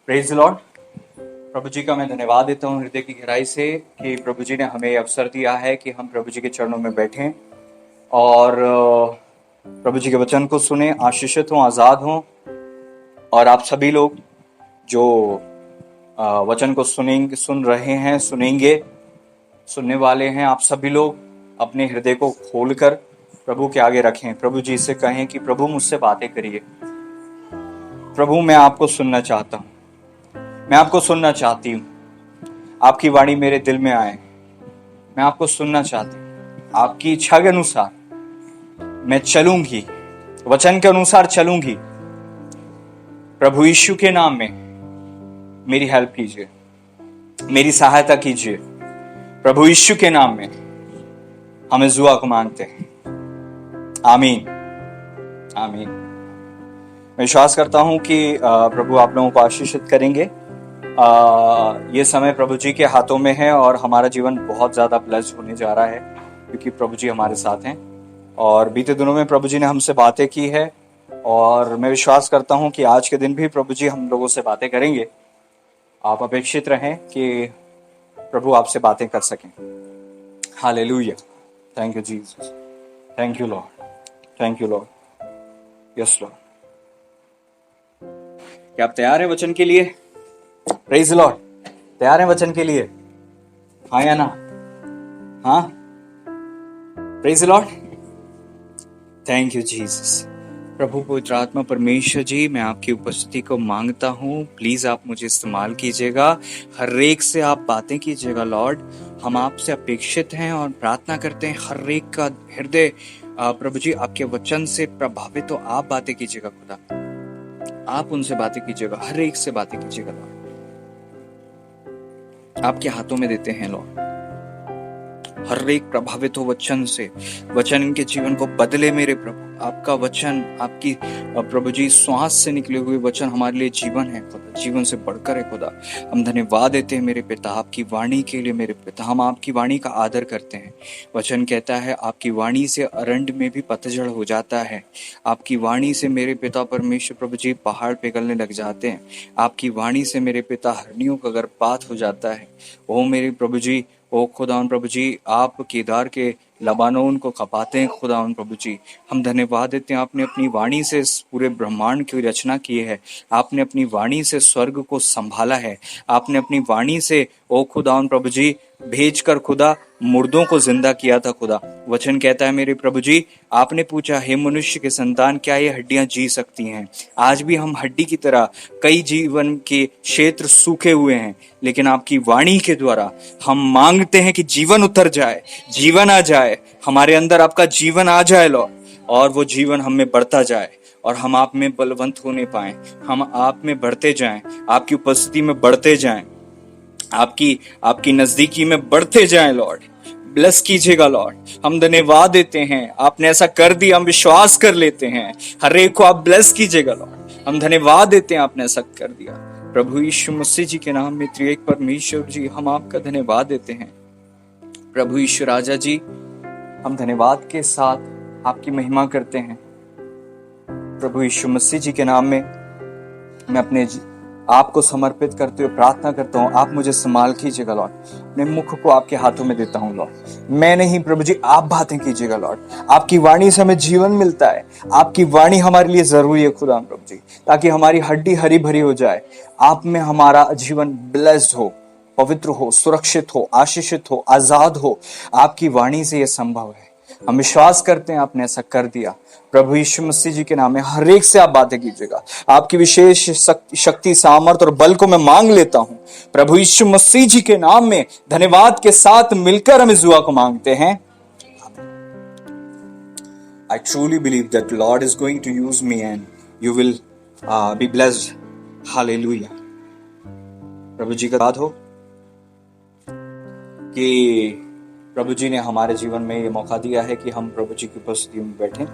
Praise the Lord. प्रभु जी का मैं धन्यवाद देता हूँ हृदय की गहराई से कि प्रभु जी ने हमें अवसर दिया है कि हम प्रभु जी के चरणों में बैठें और प्रभु जी के वचन को सुने, आशीषित हों, आज़ाद हों। और आप सभी लोग जो वचन को सुन रहे हैं, सुनने वाले हैं, आप सभी लोग अपने हृदय को खोलकर प्रभु के आगे रखें। प्रभु जी से कहें कि प्रभु मुझसे बातें करिए। प्रभु मैं आपको सुनना चाहता हूँ, मैं आपको सुनना चाहती हूँ। आपकी वाणी मेरे दिल में आए, मैं आपको सुनना चाहती हूँ। आपकी इच्छा के अनुसार मैं चलूंगी, वचन के अनुसार चलूंगी। प्रभु यीशु के नाम में मेरी हेल्प कीजिए, मेरी सहायता कीजिए। प्रभु यीशु के नाम में हम इस दुआ को मांगते हैं, आमीन आमीन। मैं विश्वास करता हूं कि प्रभु आप लोगों को आशीषित करेंगे। ये समय प्रभु जी के हाथों में है और हमारा जीवन बहुत ज्यादा ब्लेस्ड होने जा रहा है क्योंकि प्रभु जी हमारे साथ हैं। और बीते दिनों में प्रभु जी ने हमसे बातें की है और मैं विश्वास करता हूं कि आज के दिन भी प्रभु जी हम लोगों से बातें करेंगे। आप अपेक्षित रहें कि प्रभु आपसे बातें कर सकें। Hallelujah. Thank you Jesus, thank you Lord, thank you Lord, yes Lord. क्या आप तैयार हैं वचन के लिए? Praise the Lord. तैयार हैं वचन के लिए? हाँ या ना? हाँ, praise the Lord. Thank you Jesus. प्रभु पवित्र आत्मा परमेश्वर जी, मैं आपकी उपस्थिति को मांगता हूँ। प्लीज आप मुझे इस्तेमाल कीजिएगा, हर एक से आप बातें कीजिएगा लॉर्ड। हम आपसे अपेक्षित हैं और प्रार्थना करते हैं हर एक का हृदय प्रभु जी आपके वचन से प्रभावित हो। आप बातें कीजिएगा खुदा, आप उनसे बातें कीजिएगा, हर एक से बातें कीजिएगा लॉर्ड। आपके हाथों में देते हैं लॉर्ड। हर एक प्रभावित हो वचन से, वचन इनके जीवन को बदले मेरे प्रभु। आपका वचन, आपकी प्रभु जी श्वास से निकले हुए वचन हमारे लिए जीवन है खुदा, जीवन से बढ़कर है खुदा। हम धन्यवाद देते हैं मेरे पिता आपकी वाणी के लिए। मेरे पिता, हम आपकी वाणी का आदर करते हैं। वचन कहता है आपकी वाणी से अरंड में भी पतझड़ हो जाता है। आपकी वाणी से मेरे पिता परमेश्वर प्रभु जी पहाड़ पिघलने लग जाते हैं। आपकी वाणी से मेरे पिता हरनियों का गर्भपात हो जाता है। ओ मेरे प्रभु जी, ओ खुदावन प्रभु जी, आप केदार के लबानोन को खपाते हैं खुदावन प्रभु जी। हम धन्यवाद देते हैं आपने अपनी वाणी से इस पूरे ब्रह्मांड की रचना की है। आपने अपनी वाणी से स्वर्ग को संभाला है। आपने अपनी वाणी से ओ खुदावन प्रभु जी भेजकर खुदा मुर्दों को जिंदा किया था खुदा। वचन कहता है मेरे प्रभु जी, आपने पूछा हे मनुष्य के संतान, क्या ये हड्डियां जी सकती हैं? आज भी हम हड्डी की तरह कई जीवन के क्षेत्र सूखे हुए हैं, लेकिन आपकी वाणी के द्वारा हम मांगते हैं कि जीवन उतर जाए, जीवन आ जाए, हमारे अंदर आपका जीवन आ जाए लॉर्ड, और वो जीवन हम में बढ़ता जाए और हम आप में बलवंत होने पाए, हम आप में बढ़ते जाएं, आपकी उपस्थिति में बढ़ते जाएं, आपकी नजदीकी में बढ़ते जाएं लॉर्ड। ब्लेस कीजिएगा लॉर्ड। हम धन्यवाद देते हैं, आपने ऐसा कर दिया, हम विश्वास कर लेते हैं। हर एक को आप ब्लेस कीजिएगा लॉर्ड। हम धन्यवाद देते हैं आपने ऐसा कर दिया। प्रभु यीशु मसीह जी के नाम में त्रिएक परमेश्वर जी हम आपका धन्यवाद देते हैं। प्रभु यीशु राजा जी, हम धन्यवाद के साथ आपकी महिमा करते हैं। प्रभु यीशु मसीह जी के नाम में मैं अपने आपको समर्पित करते हुए प्रार्थना करता हूँ, आप मुझे संभाल कीजिएगा लॉर्ड। अपने मुख को आपके हाथों में देता हूँ लॉर्ड। मैं नहीं प्रभु जी, आप बातें कीजिएगा लॉर्ड। आपकी वाणी से हमें जीवन मिलता है। आपकी वाणी हमारे लिए जरूरी है खुदा प्रभु जी, ताकि हमारी हड्डी हरी भरी हो जाए। आप में हमारा जीवन ब्लेस्ड हो, पवित्र हो, सुरक्षित हो, आशीषित हो, आजाद हो। आपकी वाणी से यह संभव है। हम विश्वास करते हैं आपने ऐसा कर दिया। प्रभु यीशु मसीह जी के नाम में हर एक से आप बातें कीजिएगा। आपकी विशेष शक्ति, सामर्थ और बल को मैं मांग लेता हूं प्रभु यीशु मसीह जी के नाम में। धन्यवाद के साथ मिलकर हम इस दुआ को मांगते हैं। I truly believe that Lord is going to use me and you will be blessed. Hallelujah. प्रभु जी का धन्यवाद हो कि प्रभु जी ने हमारे जीवन में ये मौका दिया है कि हम प्रभु जी की उपस्थिति में बैठें।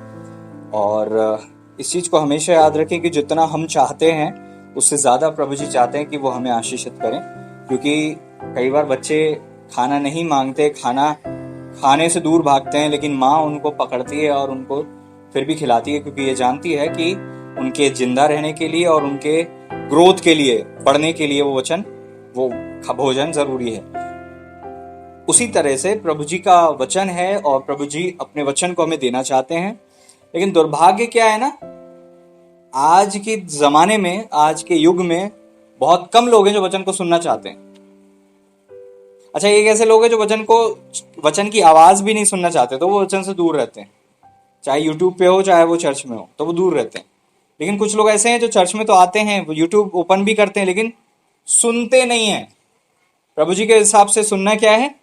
और इस चीज को हमेशा याद रखें कि जितना हम चाहते हैं उससे ज्यादा प्रभु जी चाहते हैं कि वो हमें आशीषित करें। क्योंकि कई बार बच्चे खाना नहीं मांगते, खाना खाने से दूर भागते हैं, लेकिन माँ उनको पकड़ती है और उनको फिर भी खिलाती है, क्योंकि ये जानती है कि उनके जिंदा रहने के लिए और उनके ग्रोथ के लिए बढ़ने के लिए वो वचन, वो भोजन जरूरी है। उसी तरह से प्रभु जी का वचन है और प्रभु जी अपने वचन को हमें देना चाहते हैं। लेकिन दुर्भाग्य क्या है ना, आज के जमाने में, आज के युग में बहुत कम लोग हैं जो वचन को सुनना चाहते हैं। अच्छा, एक ऐसे लोग हैं जो वचन की आवाज भी नहीं सुनना चाहते, तो वो वचन से दूर रहते हैं। चाहे यूट्यूब पे हो, चाहे वो चर्च में हो, तो वो दूर रहते हैं। लेकिन कुछ लोग ऐसे हैं जो चर्च में तो आते हैं, वो यूट्यूब ओपन भी करते हैं, लेकिन सुनते नहीं है। प्रभु जी के हिसाब से सुनना क्या है?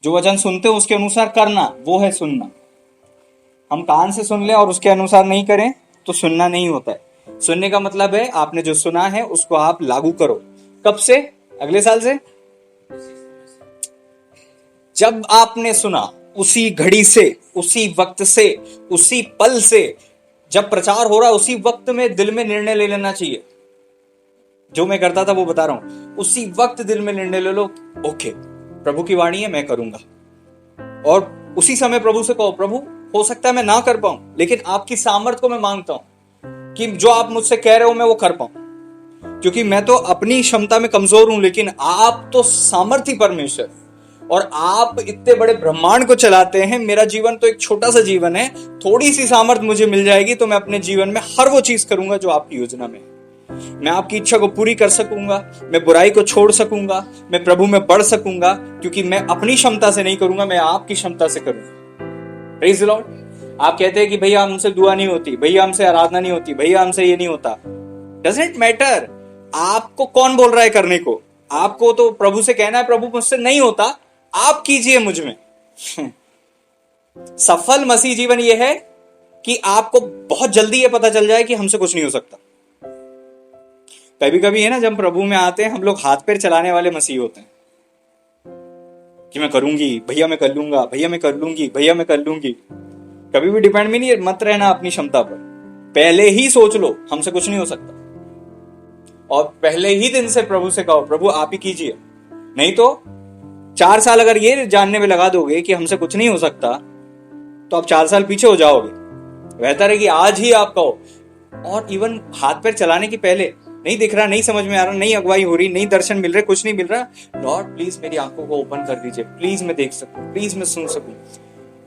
जो वचन सुनते हो उसके अनुसार करना, वो है सुनना। हम कान से सुन लें और उसके अनुसार नहीं करें तो सुनना नहीं होता है। सुनने का मतलब है आपने जो सुना है उसको आप लागू करो। कब से? अगले साल से। जब आपने सुना उसी घड़ी से, उसी वक्त से, उसी पल से, जब प्रचार हो रहा है उसी वक्त में दिल में निर्णय ले लेना चाहिए। जो मैं करता था वो बता रहा हूं, उसी वक्त दिल में निर्णय ले लो, ओके प्रभु की वाणी है, मैं करूंगा। और उसी समय प्रभु से कहो, प्रभु हो सकता है मैं ना कर पाऊं, लेकिन आपकी सामर्थ को मैं मांगता हूं कि जो आप मुझसे कह रहे हो मैं वो कर पाऊं, क्योंकि मैं तो अपनी क्षमता में कमजोर हूं, लेकिन आप तो सामर्थी परमेश्वर, और आप इतने बड़े ब्रह्मांड को चलाते हैं। मेरा जीवन तो एक छोटा सा जीवन है, थोड़ी सी सामर्थ मुझे मिल जाएगी तो मैं अपने जीवन में हर वो चीज करूंगा जो आपकी योजना में है। मैं आपकी इच्छा को पूरी कर सकूंगा, मैं बुराई को छोड़ सकूंगा, मैं प्रभु में बढ़ सकूंगा, क्योंकि मैं अपनी क्षमता से नहीं करूंगा, मैं आपकी क्षमता से करूंगा। Praise the Lord. आप कहते हैं कि भैया हमसे दुआ नहीं होती, भैया हमसे आराधना नहीं होती, भैया हमसे ये नहीं होता। डजंट मैटर आपको कौन बोल रहा है करने को। आपको तो प्रभु से कहना है, प्रभु मुझसे नहीं होता, आप कीजिए मुझ में। सफल मसीह जीवन यह है कि आपको बहुत जल्दी यह पता चल जाए कि हमसे कुछ नहीं हो सकता। कभी कभी है ना, जब प्रभु में आते हैं हम लोग हाथ पैर चलाने वाले मसीह होते हैं कि मैं करूंगी, भैया मैं कर लूंगा, भैया मैं कर लूंगी, भैया मैं कर लूंगी। कभी भी डिपेंड भी नहीं मत रहना अपनी क्षमता पर। पहले ही सोच लो हमसे कुछ नहीं हो सकता, और पहले ही दिन से प्रभु से कहो, प्रभु आप ही कीजिए। नहीं तो 4 साल अगर ये जानने में लगा दोगे कि हमसे कुछ नहीं हो सकता, तो आप 4 साल पीछे हो जाओगे। बेहतर है कि आज ही आप कहो। और इवन हाथ पैर चलाने की पहले, नहीं दिख रहा, नहीं समझ में आ रहा, नहीं अगुवाई हो रही, नहीं दर्शन मिल रहे, कुछ नहीं मिल रहा, लॉर्ड प्लीज मेरी आंखों को ओपन कर दीजिए, प्लीज मैं देख सकूं, प्लीज मैं सुन सकूं।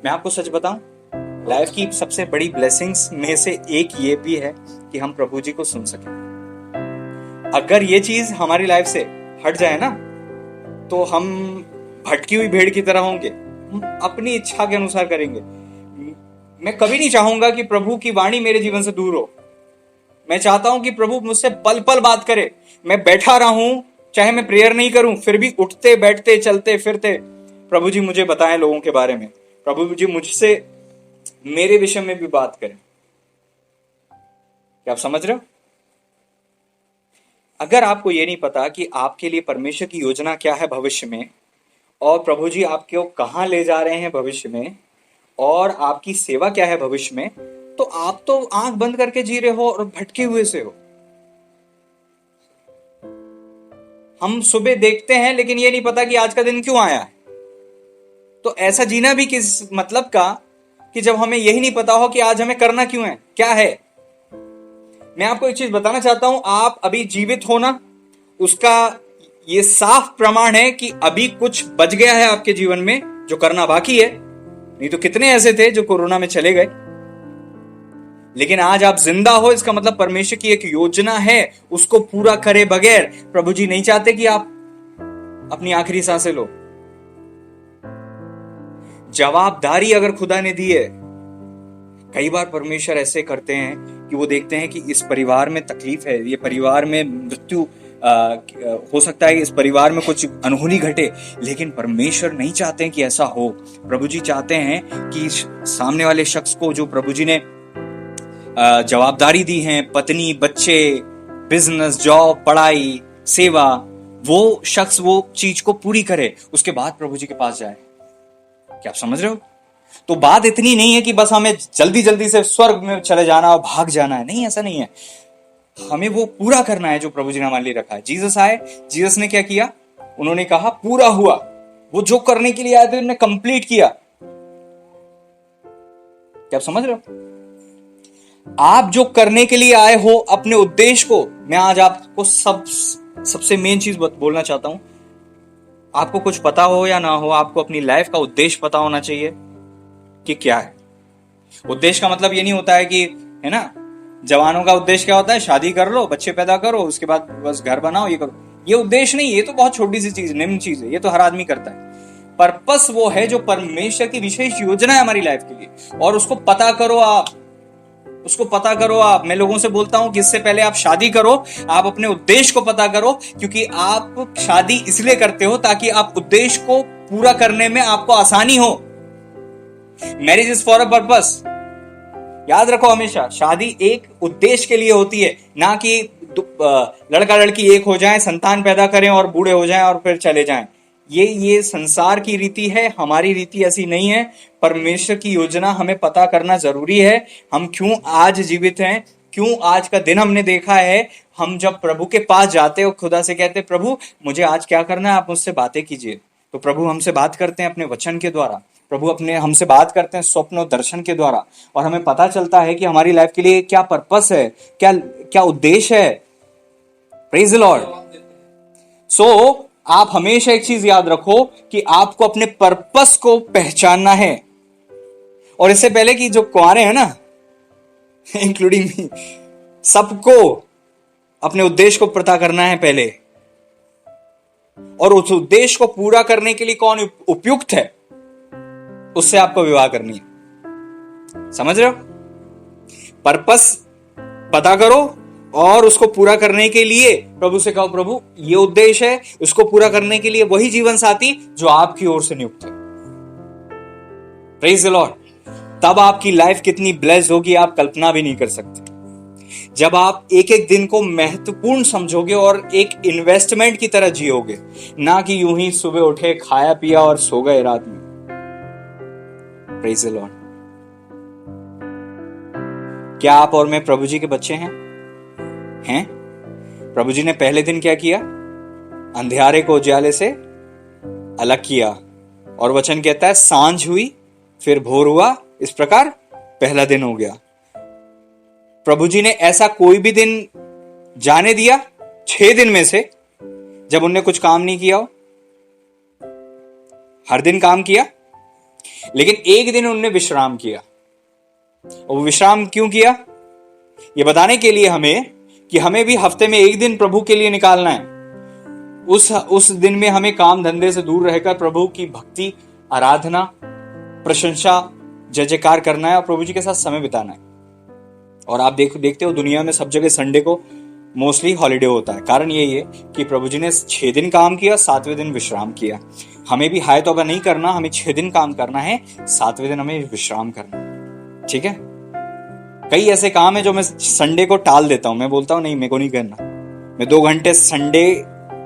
मैं आपको सच बताऊं, लाइफ की सबसे बड़ी ब्लेसिंग्स में से एक ये भी है कि हम प्रभु जी को सुन सकें। अगर ये चीज हमारी लाइफ से हट जाए ना, तो हम भटकी हुई भेड़ की तरह होंगे, हम अपनी इच्छा के अनुसार करेंगे। मैं कभी नहीं चाहूंगा कि प्रभु की वाणी मेरे जीवन से दूर हो। मैं चाहता हूं कि प्रभु मुझसे पल पल बात करे। मैं बैठा रहूं, चाहे मैं प्रेयर नहीं करूं, फिर भी उठते बैठते चलते फिरते प्रभु जी मुझे बताएं लोगों के बारे में, प्रभु जी मुझसे मेरे विषय में भी बात करें। क्या आप समझ रहे हो? अगर आपको ये नहीं पता कि आपके लिए परमेश्वर की योजना क्या है भविष्य में, और प्रभु जी आपको कहां ले जा रहे हैं भविष्य में, और आपकी सेवा क्या है भविष्य में, तो आप तो आंख बंद करके जी रहे हो और भटके हुए से हो। हम सुबह देखते हैं लेकिन ये नहीं पता कि आज का दिन क्यों आया है। तो ऐसा जीना भी किस मतलब का कि जब हमें यही नहीं पता हो कि आज हमें करना क्यों है, क्या है। मैं आपको एक चीज बताना चाहता हूं, आप अभी जीवित हो ना, उसका ये साफ प्रमाण है कि अभी कुछ बच गया है आपके जीवन में जो करना बाकी है। नहीं तो कितने ऐसे थे जो कोरोना में चले गए। लेकिन आज आप जिंदा हो, इसका मतलब परमेश्वर की एक योजना है, उसको पूरा करे बगैर प्रभु जी नहीं चाहते कि आप अपनी आखिरी सांसें लो। जवाबदारी अगर खुदा ने दी है, कई बार परमेश्वर ऐसे करते हैं कि वो देखते हैं कि इस परिवार में तकलीफ है, ये परिवार में मृत्यु हो सकता है, इस परिवार में कुछ अनहोनी घटे, लेकिन परमेश्वर नहीं चाहते हैं कि ऐसा हो। प्रभु जी चाहते हैं कि सामने वाले शख्स को जो प्रभु जी ने जवाबदारी दी है, पत्नी, बच्चे, बिजनेस, जॉब, पढ़ाई, सेवा, वो शख्स वो चीज को पूरी करे, उसके बाद प्रभु जी के पास जाए। क्या आप समझ रहे हो? तो बात इतनी नहीं है कि बस हमें जल्दी जल्दी से स्वर्ग में चले जाना और भाग जाना है। नहीं, ऐसा नहीं है। हमें वो पूरा करना है जो प्रभु जी ने हमारे लिए रखा है। जीसस आए, जीसस ने क्या किया? उन्होंने कहा पूरा हुआ। वो जो करने के लिए आए थे उन्होंने कंप्लीट किया। क्या आप समझ रहे हो? आप जो करने के लिए आए हो अपने उद्देश्य को, मैं आज आपको सबसे मेन चीज बोलना चाहता हूं। आपको कुछ पता हो या ना हो, आपको अपनी लाइफ का उद्देश्य पता होना चाहिए कि क्या है। उद्देश्य का मतलब ये नहीं होता है कि, है ना, जवानों का उद्देश्य क्या होता है, शादी कर लो, बच्चे पैदा करो, उसके बाद बस घर बनाओ, ये करो। ये उद्देश्य नहीं, ये तो बहुत छोटी सी चीज, निम्न चीज है, ये तो हर आदमी करता है। पर्पस वो है जो परमेश्वर की विशेष योजना है हमारी लाइफ के लिए, और उसको पता करो आप, उसको पता करो आप। मैं लोगों से बोलता हूं कि इससे पहले आप शादी करो, आप अपने उद्देश्य को पता करो, क्योंकि आप शादी इसलिए करते हो ताकि आप उद्देश्य को पूरा करने में आपको आसानी हो। Marriage is for a purpose. याद रखो हमेशा, शादी एक उद्देश्य के लिए होती है, ना कि लड़का लड़की एक हो जाएं, संतान पैदा करें और बूढ़े हो जाएं और फिर चले जाएं। ये संसार की रीति है, हमारी रीति ऐसी नहीं है। परमेश्वर की योजना हमें पता करना जरूरी है। हम क्यों आज जीवित हैं, क्यों आज का दिन हमने देखा है। हम जब प्रभु के पास जाते और खुदा से कहते, प्रभु मुझे आज क्या करना है, आप मुझसे बातें कीजिए, तो प्रभु हमसे बात करते हैं अपने वचन के द्वारा। प्रभु अपने हमसे बात करते हैं स्वप्न और दर्शन के द्वारा, और हमें पता चलता है कि हमारी लाइफ के लिए क्या पर्पस है, क्या क्या उद्देश्य है। Praise the Lord. सो आप हमेशा एक चीज याद रखो कि आपको अपने पर्पस को पहचानना है। और इससे पहले कि जो कुंवारे हैं ना, इंक्लूडिंग मी, सबको अपने उद्देश्य को पता करना है पहले, और उस उद्देश्य को पूरा करने के लिए कौन उपयुक्त है, उससे आपको विवाह करनी है। समझ रहे हो? पर्पस पता करो और उसको पूरा करने के लिए प्रभु से कहो, प्रभु ये उद्देश्य है, उसको पूरा करने के लिए वही जीवन साथी जो आपकी ओर से नियुक्त है। Praise the Lord. तब आपकी लाइफ कितनी ब्लेस्ड होगी आप कल्पना भी नहीं कर सकते। जब आप एक एक दिन को महत्वपूर्ण समझोगे और एक इन्वेस्टमेंट की तरह जियोगे, ना कि यूं ही सुबह उठे, खाया पिया और सो गए रात में। Praise the Lord. क्या आप और मैं प्रभु जी के बच्चे हैं? प्रभु जी ने पहले दिन क्या किया? अंधियारे को उजाले से अलग किया, और वचन कहता है सांझ हुई फिर भोर हुआ, इस प्रकार पहला दिन हो गया। प्रभु जी ने ऐसा कोई भी दिन जाने दिया 6 दिन में से जब उनने कुछ काम नहीं किया हो? हर दिन काम किया, लेकिन एक दिन उनने विश्राम किया। और वो विश्राम क्यों किया? ये बताने के लिए हमें कि हमें भी हफ्ते में एक दिन प्रभु के लिए निकालना है। उस दिन में हमें काम धंधे से दूर रहकर प्रभु की भक्ति, आराधना, प्रशंसा, जय जयकार करना है और प्रभु जी के साथ समय बिताना है। और आप देखते हो दुनिया में सब जगह संडे को मोस्टली हॉलीडे होता है। कारण यही है कि प्रभु जी ने 6 दिन काम किया, 7वें दिन विश्राम किया। हमें भी हाय तौबा नहीं करना, हमें 6 दिन काम करना है, 7वें दिन हमें विश्राम करना है। ठीक है? कई ऐसे काम है जो मैं संडे को टाल देता हूं। मैं बोलता हूं नहीं, मेरे को नहीं करना। मैं 2 घंटे संडे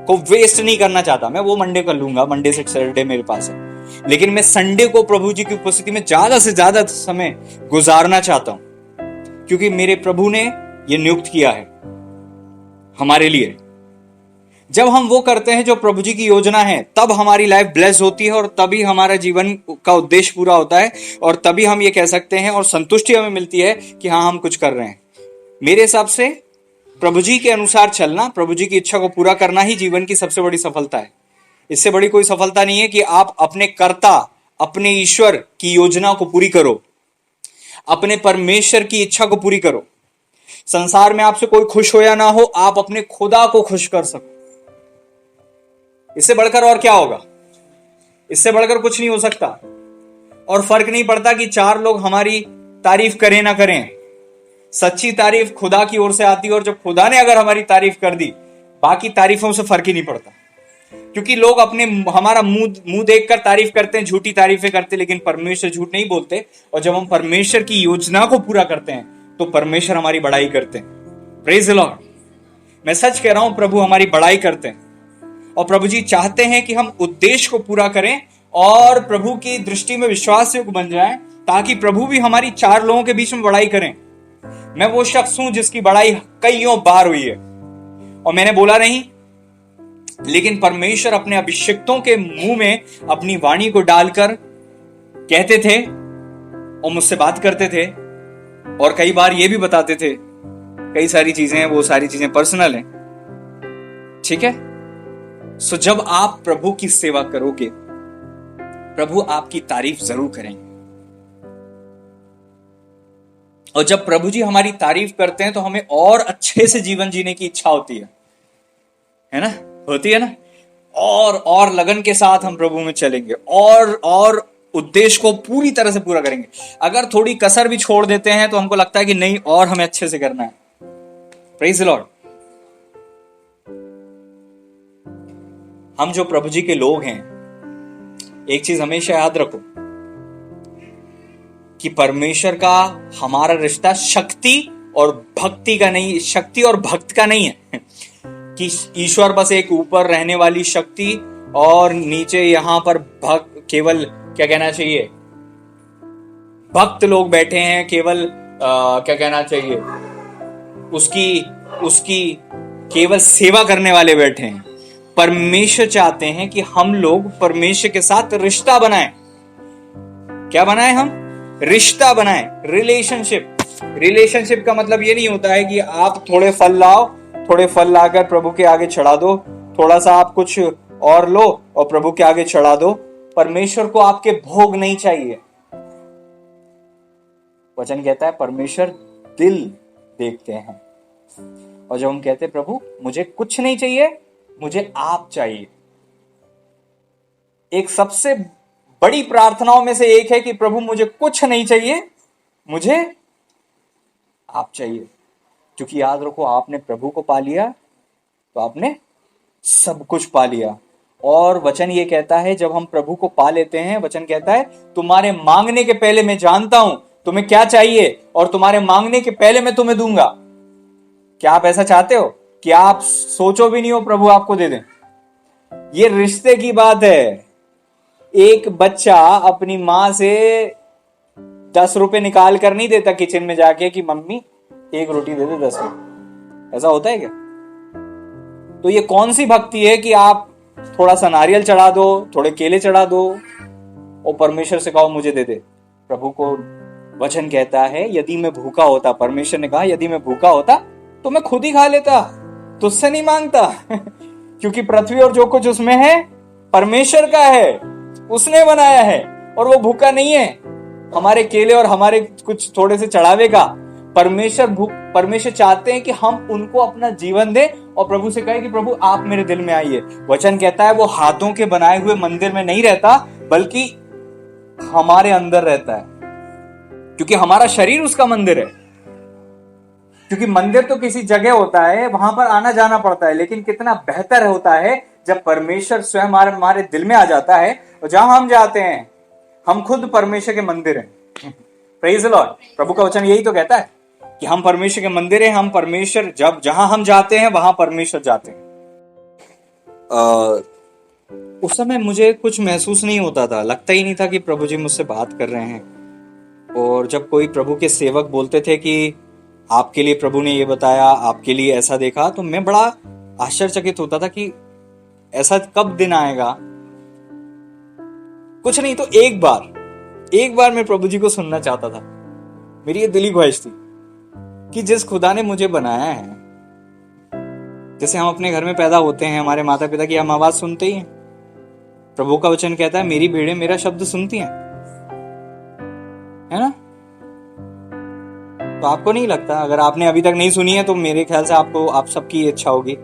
को वेस्ट नहीं करना चाहता, मैं वो मंडे कर लूंगा, मंडे से सैटरडे मेरे पास है। लेकिन मैं संडे को प्रभु जी की उपस्थिति में ज्यादा से ज्यादा समय गुजारना चाहता हूं, क्योंकि मेरे प्रभु ने ये नियुक्त किया है हमारे लिए। जब हम वो करते हैं जो प्रभु जी की योजना है, तब हमारी लाइफ ब्लेस होती है, और तभी हमारा जीवन का उद्देश्य पूरा होता है, और तभी हम ये कह सकते हैं और संतुष्टि हमें मिलती है कि हाँ, हम कुछ कर रहे हैं। मेरे हिसाब से प्रभु जी के अनुसार चलना, प्रभु जी की इच्छा को पूरा करना ही जीवन की सबसे बड़ी सफलता है। इससे बड़ी कोई सफलता नहीं है कि आप अपने कर्ता, अपने ईश्वर की योजना को पूरी करो, अपने परमेश्वर की इच्छा को पूरी करो। संसार में आपसे कोई खुश हो या ना हो, आप अपने खुदा को खुश कर सको। इससे बढ़कर और क्या होगा? इससे बढ़कर कुछ नहीं हो सकता। और फर्क नहीं पड़ता कि 4 लोग हमारी तारीफ करें ना करें। सच्ची तारीफ खुदा की ओर से आती है, और जब खुदा ने अगर हमारी तारीफ कर दी, बाकी तारीफों से फर्क ही नहीं पड़ता। क्योंकि लोग हमारा मुंह देखकर तारीफ करते हैं, झूठी तारीफें करते, लेकिन परमेश्वर झूठ नहीं बोलते। और जब हम परमेश्वर की योजना को पूरा करते हैं, तो परमेश्वर हमारी बड़ाई करते हैं। Praise the Lord. मैं सच कह रहा हूं, प्रभु हमारी बड़ाई करते हैं, और प्रभु जी चाहते हैं कि हम उद्देश्य को पूरा करें और प्रभु की दृष्टि में विश्वास योग्य बन जाएं, ताकि प्रभु भी हमारी 4 लोगों के बीच में बड़ाई करें। मैं वो शख्स हूं जिसकी बड़ाई कईयों बार हुई है, और मैंने बोला नहीं, लेकिन परमेश्वर अपने अभिषिक्तों के मुंह में अपनी वाणी को डालकर कहते थे और मुझसे बात करते थे, और कई बार ये भी बताते थे, कई सारी चीजें हैं, वो सारी चीजें पर्सनल हैं, ठीक है। सो जब आप प्रभु की सेवा करोगे, प्रभु आपकी तारीफ जरूर करेंगे। और जब प्रभु जी हमारी तारीफ करते हैं तो हमें और अच्छे से जीवन जीने की इच्छा होती है ना, होती है ना। और लगन के साथ हम प्रभु में चलेंगे और उद्देश्य को पूरी तरह से पूरा करेंगे। अगर थोड़ी कसर भी छोड़ देते हैं तो हमको लगता है कि नहीं, और हमें अच्छे से करना है। Praise the Lord. हम जो प्रभु जी के लोग हैं, एक चीज हमेशा याद रखो कि परमेश्वर का हमारा रिश्ता शक्ति और भक्ति का नहीं, शक्ति और भक्त का नहीं है कि ईश्वर बस एक ऊपर रहने वाली शक्ति और नीचे यहां पर भक्त, केवल क्या कहना चाहिए, भक्त लोग बैठे हैं, केवल क्या कहना चाहिए, उसकी केवल सेवा करने वाले बैठे हैं। परमेश्वर चाहते हैं कि हम लोग परमेश्वर के साथ रिश्ता बनाएं। क्या बनाएं? हम रिश्ता बनाएं, रिलेशनशिप का मतलब ये नहीं होता है कि आप थोड़े फल लाओ, थोड़े फल लाकर प्रभु के आगे चढ़ा दो, थोड़ा सा आप कुछ और लो और प्रभु के आगे चढ़ा दो। परमेश्वर को आपके भोग नहीं चाहिए। वचन कहता है परमेश्वर दिल देखते हैं। और जब हम कहते हैं प्रभु मुझे कुछ नहीं चाहिए, मुझे आप चाहिए, एक सबसे बड़ी प्रार्थनाओं में से एक है कि प्रभु मुझे कुछ नहीं चाहिए, मुझे आप चाहिए। क्योंकि याद रखो, आपने प्रभु को पा लिया तो आपने सब कुछ पा लिया। और वचन ये कहता है जब हम प्रभु को पा लेते हैं, वचन कहता है तुम्हारे मांगने के पहले मैं जानता हूं तुम्हें क्या चाहिए और तुम्हारे मांगने के पहले मैं तुम्हें दूंगा। क्या आप ऐसा चाहते हो कि आप सोचो भी नहीं हो प्रभु आपको दे दें? ये रिश्ते की बात है। एक बच्चा अपनी मां से 10 रुपए निकाल कर नहीं देता किचन में जाके कि मम्मी एक रोटी दे दे 10 रुपए। ऐसा होता है क्या? तो ये कौन सी भक्ति है कि आप थोड़ा सा नारियल चढ़ा दो, थोड़े केले चढ़ा दो और परमेश्वर से कहो मुझे दे दे? प्रभु को वचन कहता है यदि मैं भूखा होता, परमेश्वर ने कहा यदि मैं भूखा होता तो मैं खुद ही खा लेता, तुझसे नहीं मांगता क्योंकि पृथ्वी और जो कुछ उसमें है परमेश्वर का है, उसने बनाया है और वो भूखा नहीं है हमारे केले और हमारे कुछ थोड़े से चढ़ावे का। परमेश्वर चाहते हैं कि हम उनको अपना जीवन दें और प्रभु से कहे कि प्रभु आप मेरे दिल में आइए। वचन कहता है वो हाथों के बनाए हुए मंदिर में नहीं रहता बल्कि हमारे अंदर रहता है, क्योंकि हमारा शरीर उसका मंदिर है। क्योंकि मंदिर तो किसी जगह होता है, वहां पर आना जाना पड़ता है, लेकिन कितना बेहतर होता है जब परमेश्वर स्वयं हमारे दिल में आ जाता है और जहां हम जाते हैं हम खुद परमेश्वर के मंदिर हैं। Praise the Lord. प्रभु का वचन यही तो कहता है कि हम परमेश्वर के मंदिर हैं। हम परमेश्वर जहां हम जाते हैं वहां परमेश्वर जाते हैं। उस समय मुझे कुछ महसूस नहीं होता था, लगता ही नहीं था कि प्रभु जी मुझसे बात कर रहे हैं। और जब कोई प्रभु के सेवक बोलते थे कि आपके लिए प्रभु ने ये बताया, आपके लिए ऐसा देखा, तो मैं बड़ा आश्चर्यचकित होता था कि ऐसा कब दिन आएगा। कुछ नहीं तो एक बार मैं प्रभु जी को सुनना चाहता था। मेरी ये दिली ख्वाहिश थी कि जिस खुदा ने मुझे बनाया है, जैसे हम अपने घर में पैदा होते हैं, हमारे माता पिता की हम आवाज सुनते ही हैं। प्रभु का वचन कहता है मेरी भेड़ें मेरा शब्द सुनती हैं, है ना? तो आपको नहीं लगता, अगर आपने अभी तक नहीं सुनी है तो मेरे ख्याल से आप सबकी इच्छा होगी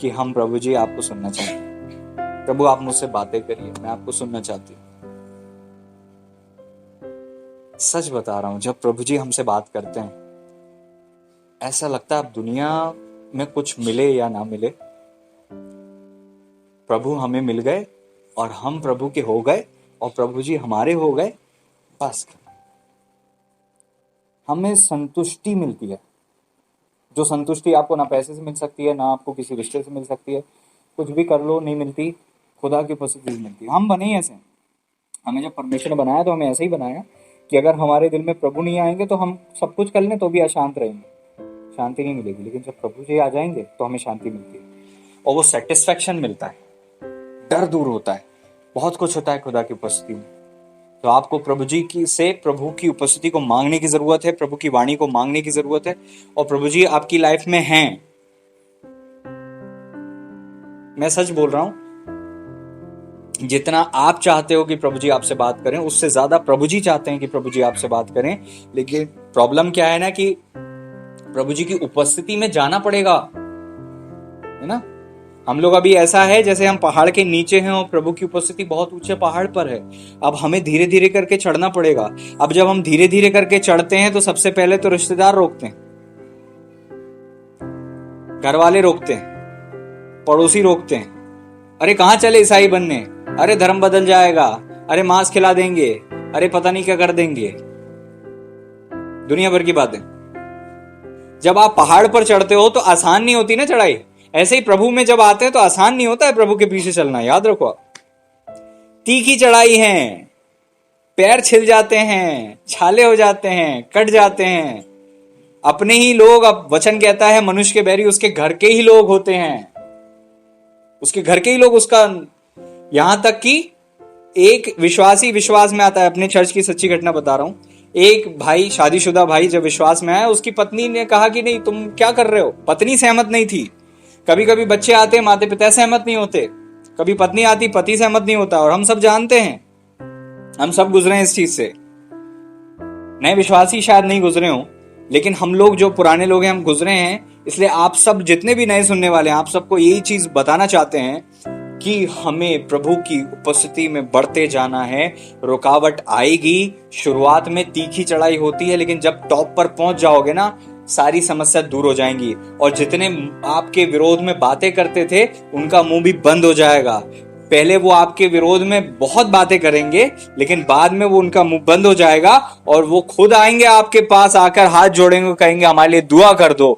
कि हम प्रभु जी आपको सुनना चाहते हैं। प्रभु आप मुझसे बातें करिए, मैं आपको सुनना चाहती हूँ। सच बता रहा हूं, जब प्रभु जी हमसे बात करते हैं ऐसा लगता है अब दुनिया में कुछ मिले या ना मिले, प्रभु हमें मिल गए और हम प्रभु के हो गए और प्रभु जी हमारे हो गए, बस हमें संतुष्टि मिलती है। जो संतुष्टि आपको ना पैसे से मिल सकती है, ना आपको किसी रिश्ते से मिल सकती है, कुछ भी कर लो नहीं मिलती, खुदा की उपस्थिति मिलती है। हम बने ही ऐसे, हमें जब परमेश्वर ने बनाया तो हमें ऐसे ही बनाया कि अगर हमारे दिल में प्रभु नहीं आएंगे तो हम सब कुछ कर लें तो भी अशांत रहेंगे, शांति नहीं मिलेगी। लेकिन जब प्रभु जी आ जाएंगे तो हमें शांति मिलती है और वो सेटिस्फैक्शन मिलता है, डर दूर होता है, बहुत कुछ होता है खुदा की उपस्थिति में। तो आपको प्रभु जी की से प्रभु की उपस्थिति को मांगने की जरूरत है, प्रभु की वाणी को मांगने की जरूरत है। और प्रभु जी आपकी लाइफ में हैं, मैं सच बोल रहा हूं, जितना आप चाहते हो कि प्रभु जी आपसे बात करें, उससे ज्यादा प्रभु जी चाहते हैं कि प्रभु जी आपसे बात करें। लेकिन प्रॉब्लम क्या है ना कि प्रभु जी की उपस्थिति में जाना पड़ेगा, है ना। हम लोग अभी ऐसा है जैसे हम पहाड़ के नीचे हैं और प्रभु की उपस्थिति बहुत ऊंचे पहाड़ पर है। अब हमें धीरे धीरे करके चढ़ना पड़ेगा। अब जब हम धीरे धीरे करके चढ़ते हैं तो सबसे पहले तो रिश्तेदार रोकते हैं, घर वाले रोकते हैं, पड़ोसी रोकते हैं, अरे कहां चले ईसाई बनने, अरे धर्म बदल जाएगा, अरे मांस खिला देंगे, अरे पता नहीं क्या कर देंगे, दुनिया भर की बातें। जब आप पहाड़ पर चढ़ते हो तो आसान नहीं होती ना चढ़ाई। ऐसे ही प्रभु में जब आते हैं तो आसान नहीं होता है प्रभु के पीछे चलना, याद रखो आप। तीखी चढ़ाई है, पैर छिल जाते हैं, छाले हो जाते हैं, कट जाते हैं। अपने ही लोग, अब वचन कहता है मनुष्य के बैरी उसके घर के ही लोग होते हैं, उसके घर के ही लोग उसका। यहां तक कि एक विश्वासी विश्वास में आता है, अपने चर्च की सच्ची घटना बता रहा हूं। एक भाई, शादीशुदा भाई जब विश्वास में आया, उसकी पत्नी ने कहा कि नहीं तुम क्या कर रहे हो। पत्नी सहमत नहीं थी। कभी कभी बच्चे आते, माता पिता सहमत नहीं होते, कभी पत्नी आती, पति सहमत नहीं होता। और हम सब जानते हैं, हम सब गुजरे हैं इस चीज से। नए विश्वासी शायद नहीं गुजरे हो, लेकिन हम लोग जो पुराने लोग हैं हम गुजरे हैं। इसलिए आप सब जितने भी नए सुनने वाले हैं, आप सबको यही चीज बताना चाहते हैं कि हमें प्रभु की उपस्थिति में बढ़ते जाना है। रुकावट आएगी, शुरुआत में तीखी चढ़ाई होती है, लेकिन जब टॉप पर पहुंच जाओगे ना, सारी समस्या दूर हो जाएंगी। और जितने आपके विरोध में बातें करते थे उनका मुंह भी बंद हो जाएगा। पहले वो आपके विरोध में बहुत बातें करेंगे, लेकिन बाद में वो उनका मुंह बंद हो जाएगा और वो खुद आएंगे आपके पास, आकर हाथ जोड़ेंगे, कहेंगे हमारे लिए दुआ कर दो,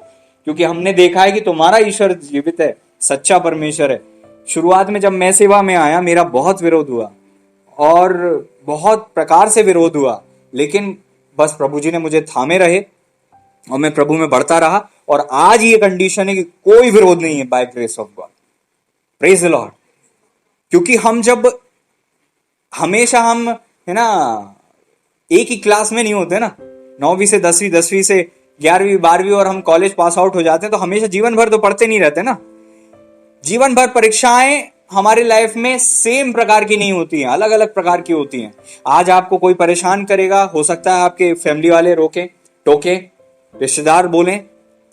क्योंकि हमने देखा है कि तुम्हारा ईश्वर जीवित है, सच्चा परमेश्वर है। शुरुआत में जब मैं सेवा में आया, मेरा बहुत विरोध हुआ और बहुत प्रकार से विरोध हुआ, लेकिन बस प्रभु जी ने मुझे थामे रहे और मैं प्रभु में बढ़ता रहा। और आज ये कंडीशन है कि कोई विरोध नहीं है, by grace of God, praise the Lord. क्योंकि हम जब हमेशा हम, है ना, एक ही क्लास में नहीं होते ना, 9वीं से 10वीं, 10वीं से 11वीं, 12वीं और हम कॉलेज पास आउट हो जाते हैं, तो हमेशा जीवन भर तो पढ़ते नहीं रहते ना। जीवन भर परीक्षाएं हमारी लाइफ में सेम प्रकार की नहीं होती हैं, अलग अलग प्रकार की होती हैं। आज आपको कोई परेशान करेगा, हो सकता है आपके फैमिली वाले रोके टोके, रिश्तेदार बोलें,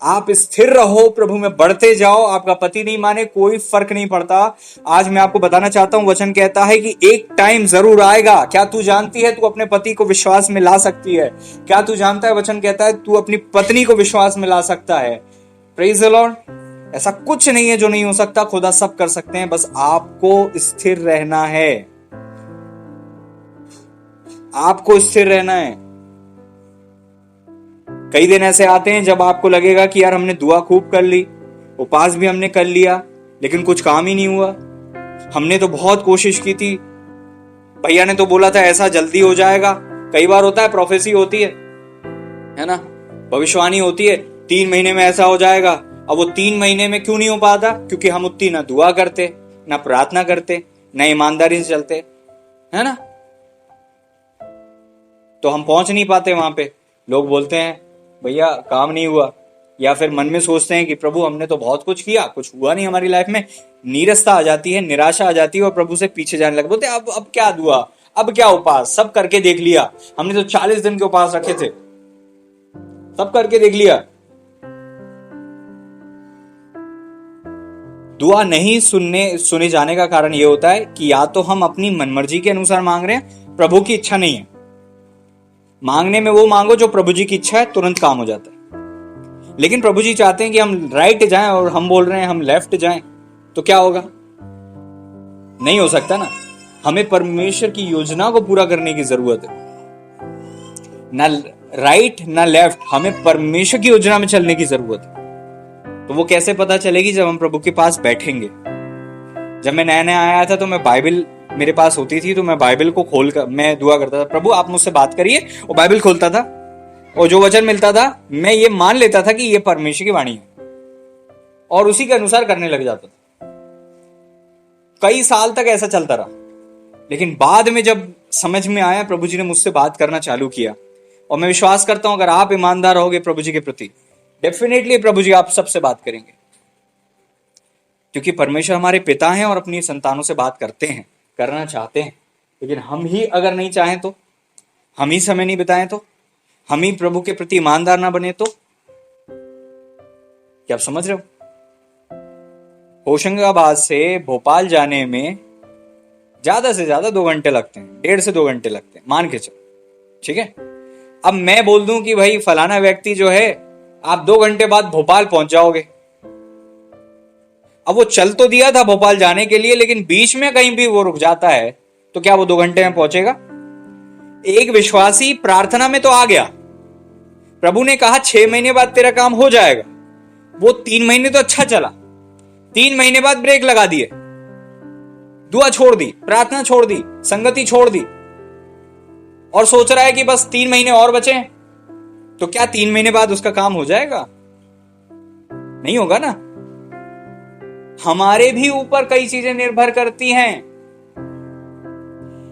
आप स्थिर रहो, प्रभु में बढ़ते जाओ। आपका पति नहीं माने, कोई फर्क नहीं पड़ता। आज मैं आपको बताना चाहता हूं, वचन कहता है कि एक टाइम जरूर आएगा। क्या तू जानती है तू अपने पति को विश्वास में ला सकती है? क्या तू जानता है, वचन कहता है तू अपनी पत्नी को विश्वास में ला सकता है। Praise the Lord. ऐसा कुछ नहीं है जो नहीं हो सकता, खुदा सब कर सकते हैं, बस आपको स्थिर रहना है। आपको स्थिर रहना है। कई दिन ऐसे आते हैं जब आपको लगेगा कि यार हमने दुआ खूब कर ली, उपवास भी हमने कर लिया, लेकिन कुछ काम ही नहीं हुआ। हमने तो बहुत कोशिश की थी, भैया ने तो बोला था ऐसा जल्दी हो जाएगा। कई बार होता है, प्रोफेसी होती है ना, भविष्यवाणी होती है, 3 महीने में ऐसा हो जाएगा। अब वो 3 महीने में क्यों नहीं हो पाता? क्योंकि हम उतनी ना दुआ करते, ना प्रार्थना करते, ना ईमानदारी से चलते, है ना। तो हम पहुंच नहीं पाते वहां पे। लोग बोलते हैं भैया काम नहीं हुआ, या फिर मन में सोचते हैं कि प्रभु हमने तो बहुत कुछ किया, कुछ हुआ नहीं हमारी लाइफ में। नीरसता आ जाती है, निराशा आ जाती है और प्रभु से पीछे जाने लगे। बोलते अब क्या दुआ, अब क्या उपवास, सब करके देख लिया, हमने तो 40 दिन के उपवास रखे थे, सब करके देख लिया। दुआ नहीं सुने जाने का कारण यह होता है कि या तो हम अपनी मनमर्जी के अनुसार मांग रहे हैं, प्रभु की इच्छा नहीं है। मांगने में वो मांगो जो प्रभु जी की इच्छा है, तुरंत काम हो जाता है। लेकिन प्रभु जी चाहते हैं कि हम राइट जाएं और हम बोल रहे हैं हम लेफ्ट जाएं, तो क्या होगा? नहीं हो सकता ना। हमें परमेश्वर की योजना को पूरा करने की जरूरत है, ना राइट ना लेफ्ट, हमें परमेश्वर की योजना में चलने की जरूरत है। तो वो कैसे पता चलेगी? जब हम प्रभु के पास बैठेंगे। जब मैं नया नया आया था तो मैं बाइबल मेरे पास होती थी, तो मैं बाइबल को खोलकर मैं दुआ करता था, प्रभु आप मुझसे बात करिए। और बाइबल खोलता था और जो वचन मिलता था मैं ये मान लेता था कि ये परमेश्वर की वाणी है और उसी के अनुसार करने लग जाता था। कई साल तक ऐसा चलता रहा। लेकिन बाद में जब समझ में आया, प्रभु जी ने मुझसे बात करना चालू किया। और मैं विश्वास करता हूं अगर आप ईमानदार रहोगे प्रभु जी के प्रति, डेफिनेटली प्रभु जी आप सबसे बात करेंगे, क्योंकि परमेश्वर हमारे पिता हैं और अपनी संतानों से बात करते हैं, करना चाहते हैं। लेकिन हम ही अगर नहीं चाहें तो, हम ही समय नहीं बिताएं तो, हम ही प्रभु के प्रति ईमानदार ना बने तो, क्या आप समझ रहे हो? होशंगाबाद से भोपाल जाने में ज्यादा से ज्यादा 2 घंटे लगते हैं, 1.5 से 2 घंटे लगते हैं, मान के चलो, ठीक है। अब मैं बोल दूं कि भाई फलाना व्यक्ति जो है आप 2 घंटे बाद भोपाल पहुंच जाओगे। अब वो चल तो दिया था भोपाल जाने के लिए, लेकिन बीच में कहीं भी वो रुक जाता है तो क्या वो 2 घंटे में पहुंचेगा? एक विश्वासी प्रार्थना में तो आ गया, प्रभु ने कहा 6 महीने बाद तेरा काम हो जाएगा। वो 3 महीने तो अच्छा चला, 3 महीने बाद ब्रेक लगा दिए, दुआ छोड़ दी, प्रार्थना छोड़ दी, संगति छोड़ दी, और सोच रहा है कि बस 3 महीने और बचे। तो क्या 3 महीने बाद उसका काम हो जाएगा? नहीं होगा ना। हमारे भी ऊपर कई चीजें निर्भर करती हैं।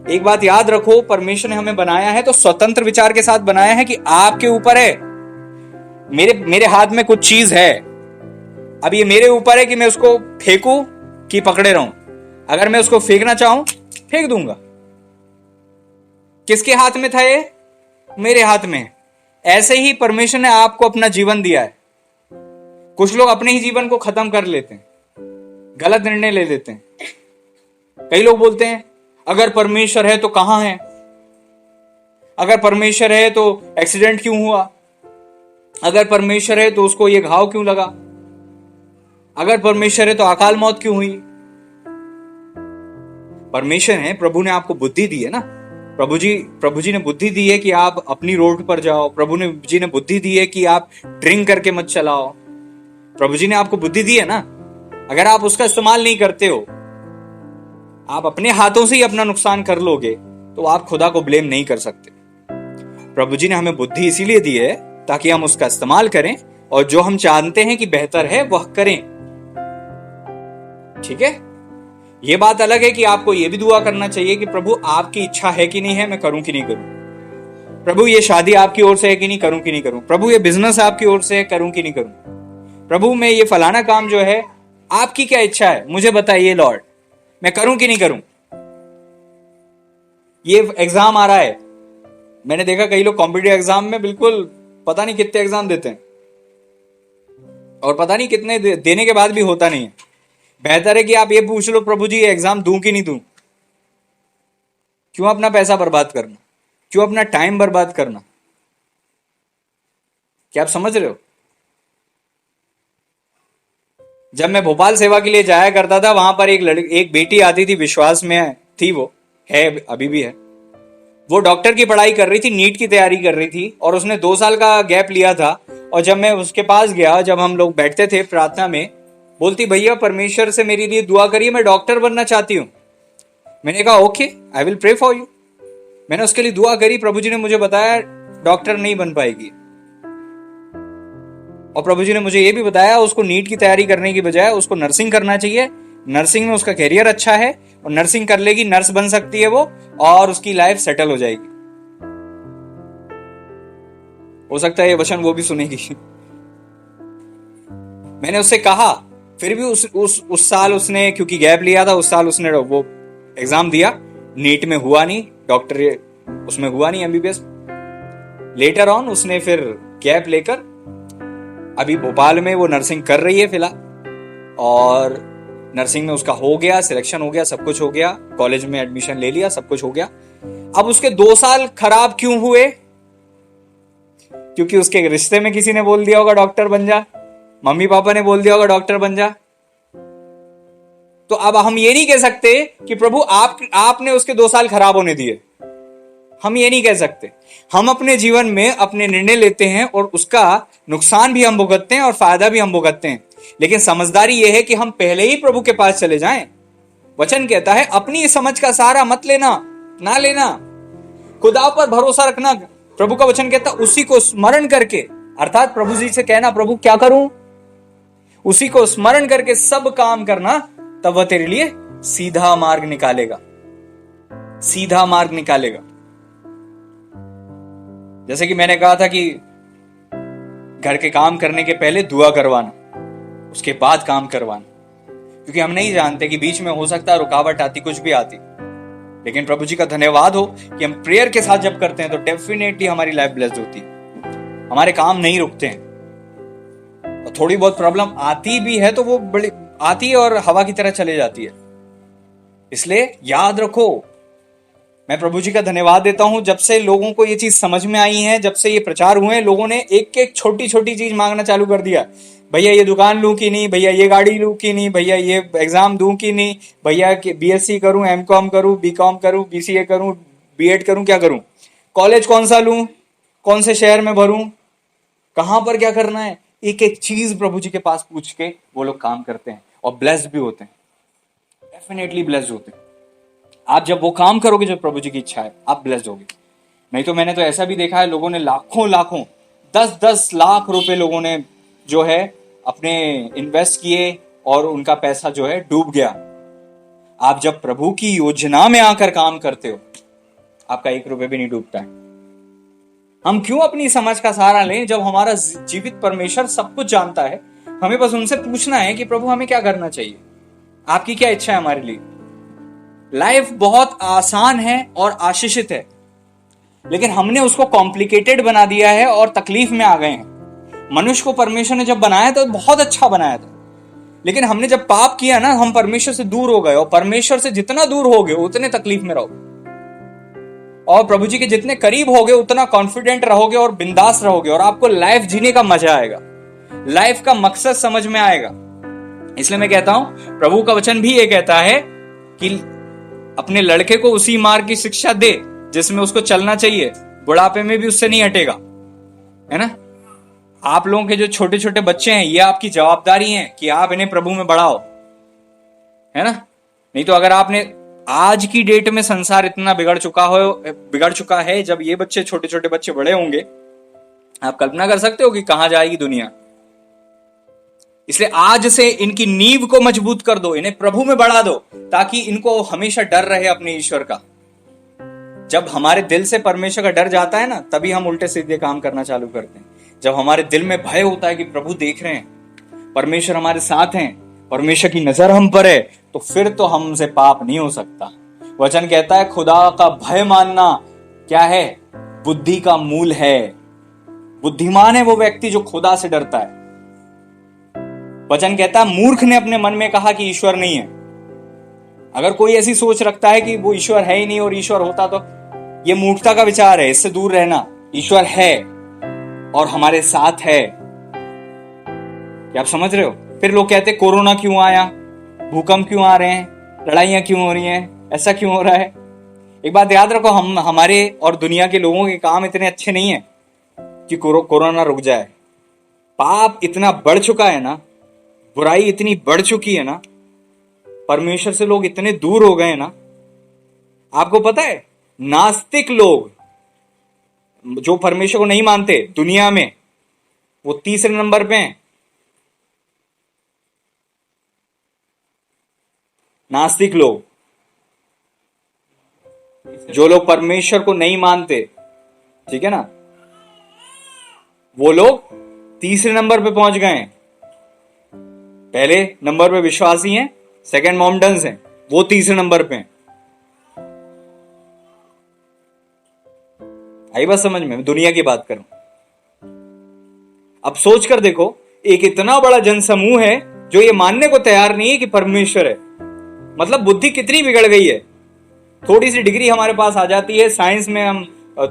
एक बात याद रखो, परमेश्वर ने हमें बनाया है तो स्वतंत्र विचार के साथ बनाया है कि आपके ऊपर है। मेरे हाथ में कुछ चीज है, अब ये मेरे ऊपर है कि मैं उसको फेंकूं कि पकड़े रहूं। अगर मैं उसको फेंकना चाहूं फेंक दूंगा। किसके हाथ में था ये? मेरे हाथ में। ऐसे ही परमेश्वर ने आपको अपना जीवन दिया है। कुछ लोग अपने ही जीवन को खत्म कर लेते हैं, गलत निर्णय ले लेते हैं। कई लोग बोलते हैं अगर परमेश्वर है तो कहां है, अगर परमेश्वर है तो एक्सीडेंट क्यों हुआ, अगर परमेश्वर है तो उसको ये घाव क्यों लगा, अगर परमेश्वर है तो अकाल मौत क्यों हुई। परमेश्वर है, प्रभु ने आपको बुद्धि दी है ना। प्रभु जी ने बुद्धि दी है कि आप अपनी रोड पर जाओ। प्रभु जी ने बुद्धि दी है कि आप ड्रिंक करके मत चलाओ। प्रभु जी ने आपको बुद्धि दी है ना। अगर आप उसका इस्तेमाल नहीं करते हो, आप अपने हाथों से ही अपना नुकसान कर लोगे, तो आप खुदा को ब्लेम नहीं कर सकते। प्रभु जी ने हमें बुद्धि इसीलिए दी है ताकि हम उसका इस्तेमाल करें और जो हम जानते हैं कि बेहतर है वह करें। ठीक है। यह बात अलग है कि आपको यह भी दुआ करना चाहिए कि प्रभु आपकी इच्छा है कि नहीं है, मैं करूं कि नहीं करूं। प्रभु ये शादी आपकी ओर से है कि नहीं, करूं कि नहीं करूं। प्रभु ये बिजनेस आपकी ओर से है, करूं कि नहीं करूं। प्रभु मैं ये फलाना काम जो है आपकी क्या इच्छा है मुझे बताइए लॉर्ड, मैं करूं कि नहीं करूं। ये एग्जाम आ रहा है, मैंने देखा कई लोग कॉम्पिटिटिव एग्जाम में बिल्कुल पता नहीं कितने एग्जाम देते हैं और पता नहीं कितने देने के बाद भी होता नहीं है। बेहतर है कि आप ये पूछ लो प्रभु जी ये एग्जाम दूं कि नहीं दूं। क्यों अपना पैसा बर्बाद करना, क्यों अपना टाइम बर्बाद करना। क्या आप समझ रहे हो? जब मैं भोपाल सेवा के लिए जाया करता था, वहां पर एक बेटी आती थी, विश्वास में थी, वो है अभी भी है। वो डॉक्टर की पढ़ाई कर रही थी, नीट की तैयारी कर रही थी और उसने 2 साल का गैप लिया था। और जब मैं उसके पास गया, जब हम लोग बैठते थे प्रार्थना में, बोलती भैया परमेश्वर से मेरे लिए दुआ करिए, मैं डॉक्टर बनना चाहती हूं। मैंने कहा okay, I will pray for you. मैंने उसके लिए दुआ करी। प्रभु जी ने मुझे बताया डॉक्टर नहीं बन पाएगी, और प्रभु जी ने मुझे यह भी बताया उसको नीट की तैयारी करने की बजाय उसको नर्सिंग करना चाहिए। नर्सिंग में उसका कैरियर अच्छा है और नर्सिंग कर लेगी, नर्स बन सकती है वो, और उसकी लाइफ सेटल हो जाएगी। हो सकता है ये वचन वो भी सुनेगी। मैंने उससे कहा, फिर भी उस साल उसने, क्योंकि गैप लिया था, उस साल उसने वो एग्जाम दिया, नीट में हुआ नहीं, डॉक्टर उसमें हुआ नहीं, एमबीबीएस। लेटर ऑन उसने फिर गैप लेकर अभी भोपाल में वो नर्सिंग कर रही है फिलहाल, और नर्सिंग में उसका हो गया, सिलेक्शन हो गया, सब कुछ हो गया, कॉलेज में एडमिशन ले लिया, सब कुछ हो गया। अब उसके 2 साल खराब क्यों हुए? क्योंकि उसके रिश्ते में किसी ने बोल दिया होगा डॉक्टर बन जा, मम्मी पापा ने बोल दिया होगा डॉक्टर बन जा। तो अब हम ये नहीं कह सकते कि प्रभु आपने उसके 2 साल खराब होने दिए। हम ये नहीं कह सकते। हम अपने जीवन में अपने निर्णय लेते हैं और उसका नुकसान भी हम भुगतते हैं और फायदा भी हम भुगतते हैं। लेकिन समझदारी यह है कि हम पहले ही प्रभु के पास चले जाएं। वचन कहता है अपनी समझ का सहारा मत लेना, ना लेना, खुदा पर भरोसा रखना। प्रभु का वचन कहता उसी को स्मरण करके, अर्थात प्रभु जी से कहना प्रभु क्या करूं, उसी को स्मरण करके सब काम करना, तब वह तेरे लिए सीधा मार्ग निकालेगा। सीधा मार्ग निकालेगा। जैसे कि मैंने कहा था कि घर के काम करने के पहले दुआ करवाना, उसके बाद काम करवाना, क्योंकि हम नहीं जानते कि बीच में हो सकता है रुकावट आती, कुछ भी आती। लेकिन प्रभु जी का धन्यवाद हो कि हम प्रेयर के साथ जब करते हैं तो डेफिनेटली हमारी लाइफ ब्लेस्ड होती है, हमारे काम नहीं रुकते हैं। और थोड़ी बहुत प्रॉब्लम आती भी है तो वो बड़ी आती है और हवा की तरह चले जाती है। इसलिए याद रखो, मैं प्रभु जी का धन्यवाद देता हूं, जब से लोगों को ये चीज समझ में आई है, जब से ये प्रचार हुए, लोगों ने एक एक छोटी छोटी चीज मांगना चालू कर दिया। भैया ये दुकान लूं कि नहीं, भैया ये गाड़ी लूं कि नहीं, भैया ये एग्जाम दूं कि नहीं, भैया बीएससी करूं, एमकॉम करूं, बीकॉम करूं, बीसीए करूं, बीएड करूं, क्या करूं, कॉलेज कौन सा लूं, कौन से शहर में भरूं, कहां पर क्या करना है, एक एक चीज प्रभु जी के पास पूछ के वो लोग काम करते हैं और ब्लेस्ड भी होते हैं, डेफिनेटली ब्लेस्ड होते हैं। आप जब वो काम करोगे जो प्रभु जी की इच्छा है, आप ब्लेस्ड होगे। नहीं तो मैंने तो ऐसा भी देखा है, लोगों ने लाखों लाखों 10-10 लाख रुपए लोगों ने जो है अपने इन्वेस्ट किए और उनका पैसा जो है डूब गया। आप जब प्रभु की योजना में आकर काम करते हो, आपका 1 रुपए भी नहीं डूबता है। हम क्यों अपनी समझ का सहारा लें जब हमारा जीवित परमेश्वर सब कुछ जानता है। हमें बस उनसे पूछना है कि प्रभु हमें क्या करना चाहिए, आपकी क्या इच्छा है हमारे लिए। लाइफ बहुत आसान है और आशीषित है, लेकिन हमने उसको कॉम्प्लिकेटेड बना दिया है और तकलीफ में आ गए हैं। मनुष्य को परमेश्वर ने जब बनाया तो बहुत अच्छा बनाया था, लेकिन हमने जब पाप किया ना, हम परमेश्वर से दूर हो गए। और परमेश्वर से जितना दूर हो गए उतने तकलीफ में रहोगे, और प्रभु जी के जितने करीब होगे उतना कॉन्फिडेंट रहोगे और बिंदास रहोगे, और आपको लाइफ जीने का मजा आएगा, लाइफ का मकसद समझ में आएगा। इसलिए मैं कहता हूं, प्रभु का वचन भी ये कहता है कि अपने लड़के को उसी मार्ग की शिक्षा दे जिसमें उसको चलना चाहिए, बुढ़ापे में भी उससे नहीं हटेगा, है ना। आप लोगों के जो छोटे छोटे बच्चे हैं, ये आपकी जवाबदारी है कि आप इन्हें प्रभु में बढ़ाओ, है ना। नहीं तो अगर आपने आज की डेट में संसार इतना बिगड़ चुका है, जब ये बच्चे छोटे छोटे बच्चे बड़े होंगे, आप कल्पना कर सकते हो कि कहां जाएगी दुनिया। इसलिए आज से इनकी नींव को मजबूत कर दो, इन्हें प्रभु में बढ़ा दो, ताकि इनको हमेशा डर रहे अपने ईश्वर का। जब हमारे दिल से परमेश्वर का डर जाता है ना, तभी हम उल्टे सीधे काम करना चालू करते हैं। जब हमारे दिल में भय होता है कि प्रभु देख रहे हैं, परमेश्वर हमारे साथ हैं, परमेश्वर की नजर हम पर है, तो फिर तो हमसे पाप नहीं हो सकता। वचन कहता है खुदा का भय मानना क्या है, बुद्धि का मूल है। बुद्धिमान है वो व्यक्ति जो खुदा से डरता है। वचन कहता है मूर्ख ने अपने मन में कहा कि ईश्वर नहीं है। अगर कोई ऐसी सोच रखता है कि वो ईश्वर है ही नहीं और ईश्वर होता, तो ये मूर्खता का विचार है, इससे दूर रहना। ईश्वर है और हमारे साथ है। क्या आप समझ रहे हो? फिर लोग कहते हैं कोरोना क्यों आया, भूकंप क्यों आ रहे हैं, लड़ाइयां क्यों हो रही हैं, ऐसा क्यों हो रहा है। एक बात याद रखो, हमारे और दुनिया के लोगों के काम इतने अच्छे नहीं है कि कोरोना रुक जाए। पाप इतना बढ़ चुका है ना, बुराई इतनी बढ़ चुकी है ना, परमेश्वर से लोग इतने दूर हो गए ना। आपको पता है, नास्तिक लोग जो परमेश्वर को नहीं मानते दुनिया में, वो तीसरे नंबर पे हैं। नास्तिक लोग, जो लोग परमेश्वर को नहीं मानते, ठीक है ना, वो लोग तीसरे नंबर पे पहुंच गए हैं। पहले नंबर पे विश्वासी हैं, सेकंड मोमडन्स हैं, वो तीसरे नंबर पे हैं। आई बात समझ में? दुनिया की बात करूं। अब सोच कर देखो, एक इतना बड़ा जनसमूह है जो ये मानने को तैयार नहीं है कि परमेश्वर है। मतलब बुद्धि कितनी बिगड़ गई है। थोड़ी सी डिग्री हमारे पास आ जाती है, साइंस में हम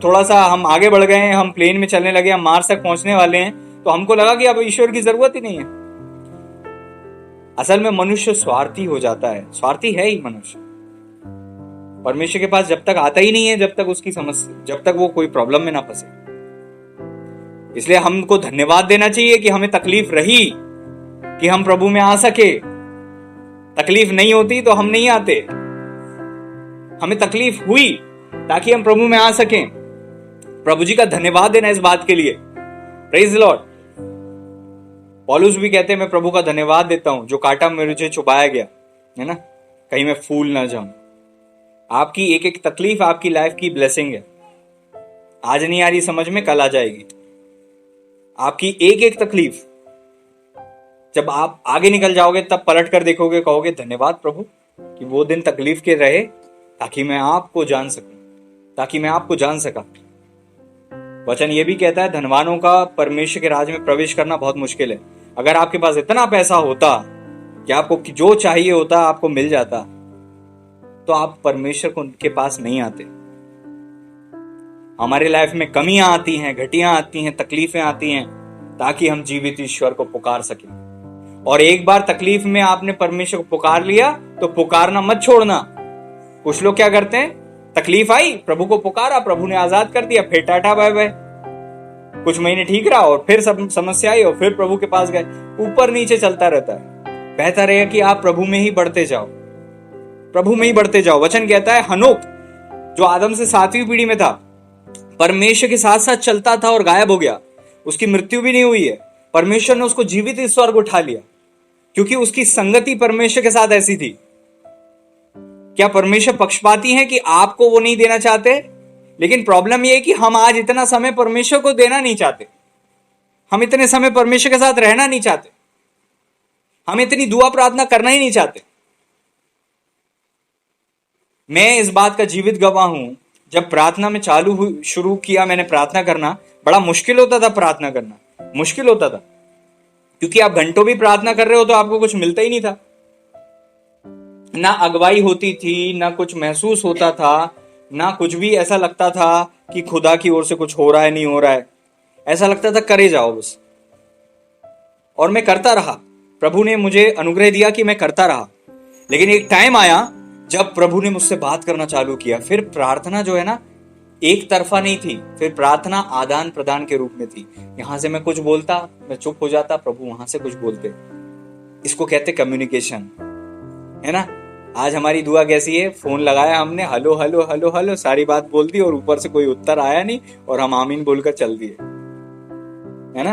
थोड़ा सा हम आगे बढ़ गए हैं, हम प्लेन में चलने लगे, हम मार्स तक पहुंचने वाले हैं, तो हमको लगा कि अब ईश्वर की जरूरत ही नहीं है। असल में मनुष्य स्वार्थी हो जाता है, स्वार्थी है ही मनुष्य। परमेश्वर के पास जब तक आता ही नहीं है, जब तक उसकी समस्या, जब तक वो कोई प्रॉब्लम में ना फंसे। इसलिए हमको धन्यवाद देना चाहिए कि हमें तकलीफ रही कि हम प्रभु में आ सके। तकलीफ नहीं होती तो हम नहीं आते। हमें तकलीफ हुई ताकि हम प्रभु में आ सकें। प्रभु जी का धन्यवाद देना इस बात के लिए। Praise the Lord. पौलुस भी कहते हैं मैं प्रभु का धन्यवाद देता हूं जो कांटा मुझे चुभाया गया, है ना, कहीं मैं फूल ना जाऊं। आपकी एक एक तकलीफ आपकी लाइफ की ब्लेसिंग है। आज नहीं आ रही समझ में, कल आ जाएगी। आपकी एक एक तकलीफ जब आप आगे निकल जाओगे तब पलट कर देखोगे, कहोगे धन्यवाद प्रभु कि वो दिन तकलीफ के रहे ताकि मैं आपको जान सकूं, ताकि मैं आपको जान सका। वचन ये भी कहता है धनवानों का परमेश्वर के राज में प्रवेश करना बहुत मुश्किल है। अगर आपके पास इतना पैसा होता कि आपको जो चाहिए होता आपको मिल जाता, तो आप परमेश्वर को उनके पास नहीं आते। हमारी लाइफ में कमियां आती हैं, घटियां आती हैं, तकलीफें आती हैं ताकि हम जीवित ईश्वर को पुकार सकें। और एक बार तकलीफ में आपने परमेश्वर को पुकार लिया तो पुकारना मत छोड़ना। कुछ लोग क्या करते हैं, तकलीफ आई, प्रभु को पुकारा, प्रभु ने आजाद कर दिया, फिर टाटा बाय बाय। कुछ महीने ठीक रहा और फिर सब समस्या आई और फिर प्रभु के पास गए। ऊपर नीचे चलता रहता है। बेहतर है कि आप प्रभु में ही बढ़ते जाओ, प्रभु में ही बढ़ते जाओ। वचन कहता है हनोक जो आदम से 7वीं पीढ़ी में था, परमेश्वर के साथ साथ चलता था और गायब हो गया, उसकी मृत्यु भी नहीं हुई है। परमेश्वर ने उसको जीवित ईश्वर को उठा लिया क्योंकि उसकी संगति परमेश्वर के साथ ऐसी थी। क्या परमेश्वर पक्षपाती है कि आपको वो नहीं देना चाहते? लेकिन प्रॉब्लम ये है कि हम आज इतना समय परमेश्वर को देना नहीं चाहते, हम इतने समय परमेश्वर के साथ रहना नहीं चाहते, हम इतनी दुआ प्रार्थना करना ही नहीं चाहते। मैं इस बात का जीवित गवाह हूं, जब प्रार्थना में शुरू किया मैंने प्रार्थना करना, बड़ा मुश्किल होता था प्रार्थना करना, मुश्किल होता था क्योंकि आप घंटों भी प्रार्थना कर रहे हो तो आपको कुछ मिलता ही नहीं था। ना अगुवाई होती थी, ना कुछ महसूस होता था, ना कुछ भी ऐसा लगता था कि खुदा की ओर से कुछ हो रहा है, नहीं हो रहा है। ऐसा लगता था करे जाओ बस। और मैं करता रहा, प्रभु ने मुझे अनुग्रह दिया कि मैं करता रहा। लेकिन एक टाइम आया जब प्रभु ने मुझसे बात करना चालू किया। फिर प्रार्थना जो है ना, एक तरफा नहीं थी, फिर प्रार्थना आदान प्रदान के रूप में थी। यहां से मैं कुछ बोलता, मैं चुप हो जाता, प्रभु वहां से कुछ बोलते। इसको कहते कम्युनिकेशन, है ना। आज हमारी दुआ कैसी है, फोन लगाया हमने, हेलो हेलो हेलो हेलो, सारी बात बोल दी और ऊपर से कोई उत्तर आया नहीं और हम आमीन बोलकर चल दिए, है ना।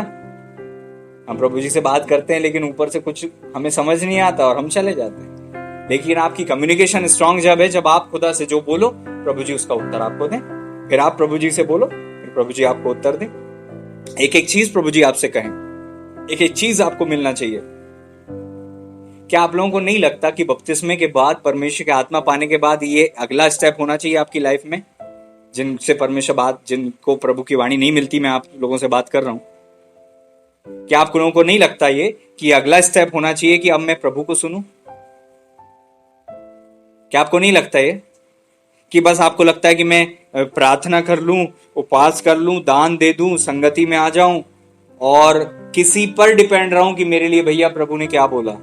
हम प्रभु जी से बात करते हैं लेकिन ऊपर से कुछ हमें समझ नहीं आता और हम चले जाते हैं। लेकिन आपकी कम्युनिकेशन स्ट्रांग जब है, जब आप खुदा से जो बोलो प्रभु जी उसका उत्तर आपको दें, फिर आप प्रभु जी से बोलो, फिर प्रभु जी आपको उत्तर दें। एक एक चीज प्रभु जी आपसे कहें, एक एक चीज आपको मिलना चाहिए। क्या आप लोगों को नहीं लगता कि बपतिस्मे के बाद, परमेश्वर के आत्मा पाने के बाद, ये अगला स्टेप होना चाहिए आपकी लाइफ में? जिनसे परमेश्वर बात, जिनको प्रभु की वाणी नहीं मिलती, मैं आप लोगों से बात कर रहा हूं। क्या आप लोगों को नहीं लगता ये कि अगला स्टेप होना चाहिए कि अब मैं प्रभु को सुनूं? क्या आपको नहीं लगता ये कि बस आपको लगता है कि मैं प्रार्थना कर लूं, उपवास कर लूं, दान दे दूं, संगति में आ जाऊं और किसी पर डिपेंड रहूं कि मेरे लिए भैया प्रभु ने क्या बोला?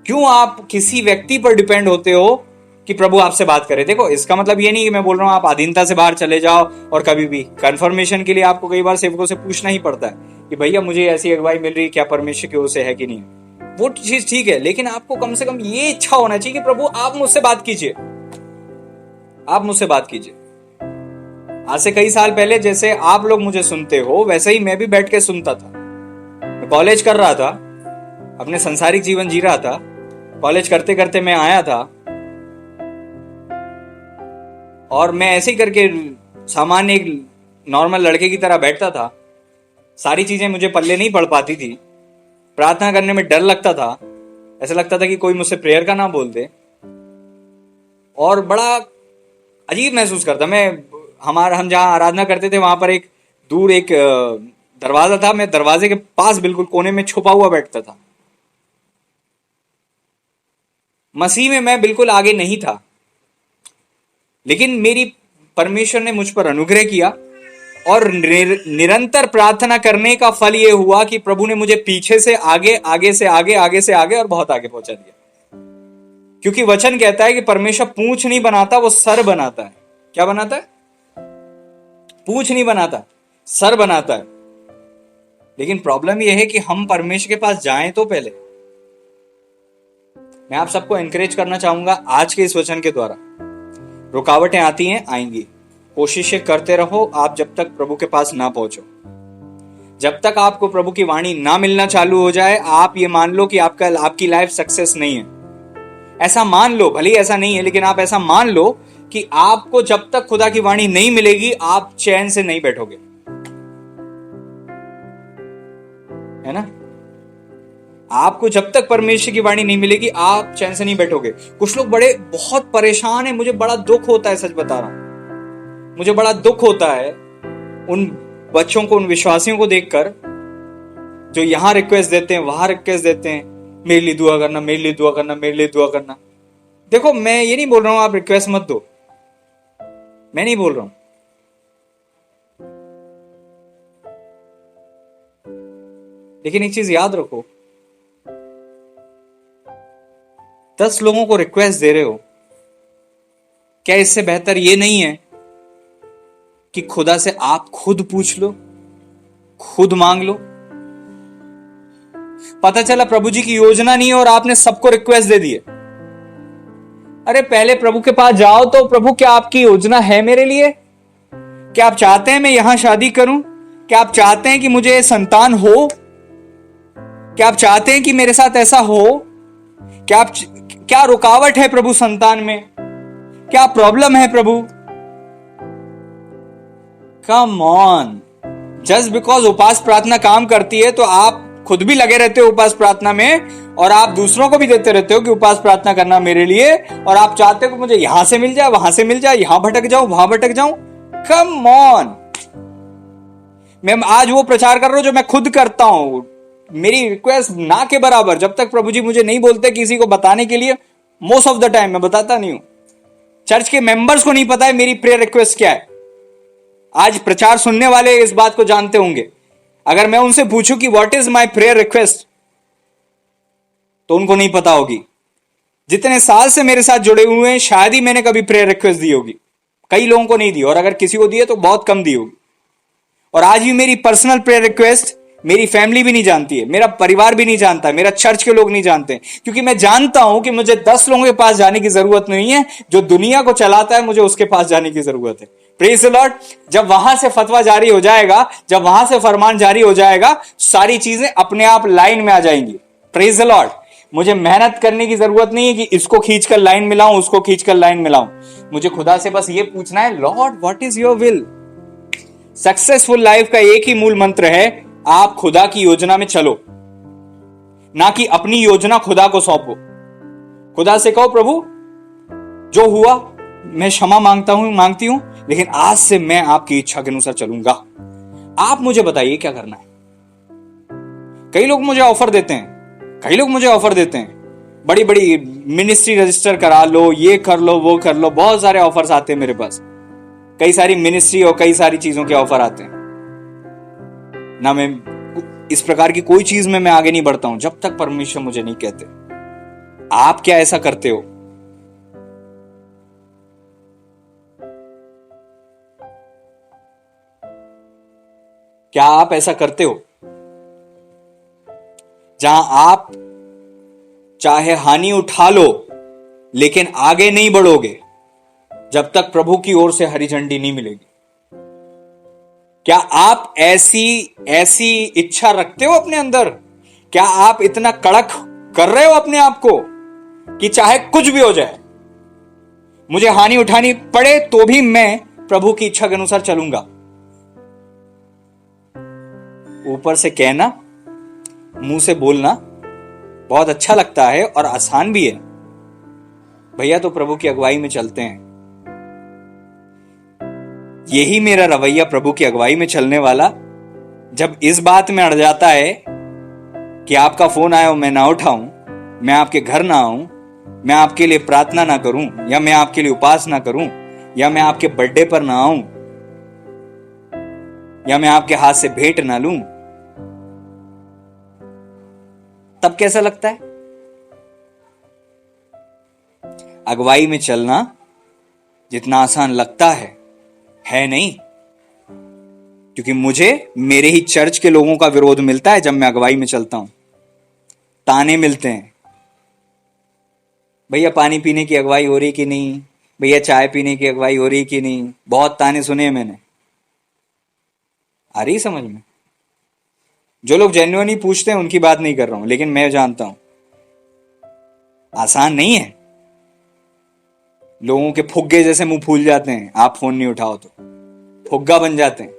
क्यों आप किसी व्यक्ति पर डिपेंड होते हो कि प्रभु आपसे बात करे? देखो, इसका मतलब ये नहीं कि मैं बोल रहा हूं आप अधीनता से बाहर चले जाओ और कभी भी कंफर्मेशन के लिए आपको कई बार सेवकों से पूछना ही पड़ता है कि भैया मुझे ऐसी अगुवाई मिल रही है, क्या परमेश्वर की ओर से है कि नहीं। वो चीज ठीक है, लेकिन आपको कम से कम ये इच्छा होना चाहिए कि प्रभु आप मुझसे बात कीजिए, आप मुझसे बात कीजिए। आज से कई साल पहले जैसे आप लोग मुझे सुनते हो, वैसे ही मैं भी बैठ के सुनता था। मैं कॉलेज कर रहा था, अपने संसारिक जीवन जी रहा था। कॉलेज करते करते मैं आया था और मैं ऐसे ही करके सामान्य एक नॉर्मल लड़के की तरह बैठता था। सारी चीजें मुझे पल्ले नहीं पड़ पाती थी, प्रार्थना करने में डर लगता था, ऐसा लगता था कि कोई मुझसे प्रेयर का ना बोल दे, और बड़ा अजीब महसूस करता। हम जहां आराधना करते थे वहां पर एक दूर एक दरवाजा था, मैं दरवाजे के पास बिल्कुल कोने में छुपा हुआ बैठता था। मसीह में मैं बिल्कुल आगे नहीं था, लेकिन मेरी परमेश्वर ने मुझ पर अनुग्रह किया और निरंतर प्रार्थना करने का फल यह हुआ कि प्रभु ने मुझे पीछे से आगे, आगे से आगे, आगे से आगे और बहुत आगे पहुंचा दिया। क्योंकि वचन कहता है कि परमेश्वर पूंछ नहीं बनाता, वो सर बनाता है। क्या बनाता है? पूंछ नहीं बनाता, सर बनाता है। लेकिन प्रॉब्लम यह है कि हम परमेश्वर के पास जाएं तो पहले। मैं आप सबको एनकरेज करना चाहूंगा आज के इस वचन के द्वारा। रुकावटें आती हैं, आएंगी, कोशिशें करते रहो आप जब तक प्रभु के पास ना पहुंचो। जब तक आपको प्रभु की वाणी ना मिलना चालू हो जाए, आप ये मान लो कि आपकी लाइफ सक्सेस नहीं है। ऐसा मान लो, भले ही ऐसा नहीं है, लेकिन आप ऐसा मान लो कि आपको जब तक खुदा की वाणी नहीं मिलेगी आप चैन से नहीं बैठोगे, है ना। आपको जब तक परमेश्वर की वाणी नहीं मिलेगी आप चैन से नहीं बैठोगे। कुछ लोग बहुत परेशान है, मुझे बड़ा दुख होता है, सच बता रहा हूं, मुझे बड़ा दुख होता है उन बच्चों को, उन विश्वासियों को देखकर जो यहां रिक्वेस्ट देते हैं, वहां रिक्वेस्ट देते हैं, मेरे लिए दुआ करना, मेरे लिए दुआ करना, मेरे लिए दुआ करना। देखो, मैं ये नहीं बोल रहा हूं आप रिक्वेस्ट मत दो, मैं नहीं बोल रहा हूं, लेकिन एक चीज याद रखो, 10 लोगों को रिक्वेस्ट दे रहे हो, क्या इससे बेहतर ये नहीं है कि खुदा से आप खुद पूछ लो, खुद मांग लो। पता चला प्रभु जी की योजना नहीं है और आपने सबको रिक्वेस्ट दे दी है। अरे पहले प्रभु के पास जाओ तो, प्रभु क्या आपकी योजना है मेरे लिए? क्या आप चाहते हैं मैं यहां शादी करूं? क्या आप चाहते हैं कि मुझे संतान हो? क्या आप चाहते हैं कि मेरे साथ ऐसा हो? क्या रुकावट है प्रभु संतान में? क्या प्रॉब्लम है प्रभु? कम ऑन, जस्ट बिकॉज उपास प्रार्थना काम करती है तो आप खुद भी लगे रहते हो उपास प्रार्थना में और आप दूसरों को भी देते रहते हो कि उपास प्रार्थना करना मेरे लिए, और आप चाहते हो कि मुझे यहां से मिल जाए, वहां से मिल जाए, यहां भटक जाऊं, वहां भटक जाऊं। कम ऑन, मैं आज वो प्रचार कर रहा हूं जो मैं खुद करता हूं। मेरी रिक्वेस्ट ना के बराबर, जब तक प्रभु जी मुझे नहीं बोलते किसी को बताने के लिए, मोस्ट ऑफ द टाइम मैं बताता नहीं हूं। चर्च के मेंबर्स को नहीं पता है मेरी प्रेयर रिक्वेस्ट क्या है। आज प्रचार सुनने वाले इस बात को जानते होंगे। अगर मैं उनसे पूछूं कि what is my prayer request, तो उनको नहीं पता होगी। जितने साल से मेरे साथ जुड़े हुए हैं, शायद ही मैंने कभी प्रेयर रिक्वेस्ट दी होगी। कई लोगों को नहीं दी, और अगर किसी को दी है तो बहुत कम दी होगी। और आज भी मेरी पर्सनल प्रेयर रिक्वेस्ट मेरी फैमिली भी नहीं जानती है, मेरा परिवार भी नहीं जानता है, मेरा चर्च के लोग नहीं जानते, क्योंकि मैं जानता हूं कि मुझे 10 लोगों के पास जाने की जरूरत नहीं है। जो दुनिया को चलाता है, मुझे उसके पास जाने की जरूरत है। Praise the Lord. जब वहां से फतवा जारी हो जाएगा, जब वहां से फरमान जारी हो जाएगा, सारी चीजें अपने आप लाइन में आ जाएंगी। Praise the Lord. मुझे मेहनत करने की जरूरत नहीं है कि इसको खींचकर लाइन मिलाऊं, उसको खींचकर लाइन मिलाऊं। मुझे खुदा से बस ये पूछना है, Lord what is your will. Successful life का एक ही मूल मंत्र है, आप खुदा की योजना में चलो, ना कि अपनी योजना खुदा को सौंपो। खुदा से कहो, प्रभु जो हुआ मैं क्षमा मांगती हूं, लेकिन आज से मैं आपकी इच्छा के अनुसार चलूंगा। आप मुझे बताइए क्या करना है। कई लोग मुझे ऑफर देते हैं, बड़ी बड़ी मिनिस्ट्री रजिस्टर करा लो, ये कर लो, वो कर लो, बहुत सारे ऑफर्स आते हैं मेरे पास। कई सारी मिनिस्ट्री और कई सारी चीजों के ऑफर आते हैं ना। मैं इस प्रकार की कोई चीज में मैं आगे नहीं बढ़ता हूं जब तक परमेश्वर मुझे नहीं कहते। आप क्या ऐसा करते हो? क्या आप ऐसा करते हो जहां आप चाहे हानि उठा लो लेकिन आगे नहीं बढ़ोगे जब तक प्रभु की ओर से हरी झंडी नहीं मिलेगी? क्या आप ऐसी इच्छा रखते हो अपने अंदर? क्या आप इतना कड़क कर रहे हो अपने आप को कि चाहे कुछ भी हो जाए, मुझे हानि उठानी पड़े तो भी मैं प्रभु की इच्छा के अनुसार चलूंगा? ऊपर से कहना, मुंह से बोलना बहुत अच्छा लगता है और आसान भी है। भैया तो प्रभु की अगुवाई में चलते हैं। यही मेरा रवैया प्रभु की अगुवाई में चलने वाला जब इस बात में अड़ जाता है कि आपका फोन आया हो मैं ना उठाऊं, मैं आपके घर ना आऊं, मैं आपके लिए प्रार्थना ना करूं, या मैं आपके लिए उपास ना करूं, या मैं आपके बर्थडे पर ना आऊं, या मैं आपके हाथ से भेंट ना लूं, तब कैसा लगता है? अगुवाई में चलना जितना आसान लगता है नहीं, क्योंकि मुझे मेरे ही चर्च के लोगों का विरोध मिलता है जब मैं अगुवाई में चलता हूं। ताने मिलते हैं, भैया पानी पीने की अगुवाई हो रही कि नहीं, भैया चाय पीने की अगुवाई हो रही कि नहीं। बहुत ताने सुने मैंने। आ रही समझ में? जो लोग जेन्युइनली पूछते हैं उनकी बात नहीं कर रहा हूं, लेकिन मैं जानता हूं आसान नहीं है। लोगों के फुग्गे जैसे मुंह फूल जाते हैं, आप फोन नहीं उठाओ तो फुग्गा बन जाते हैं।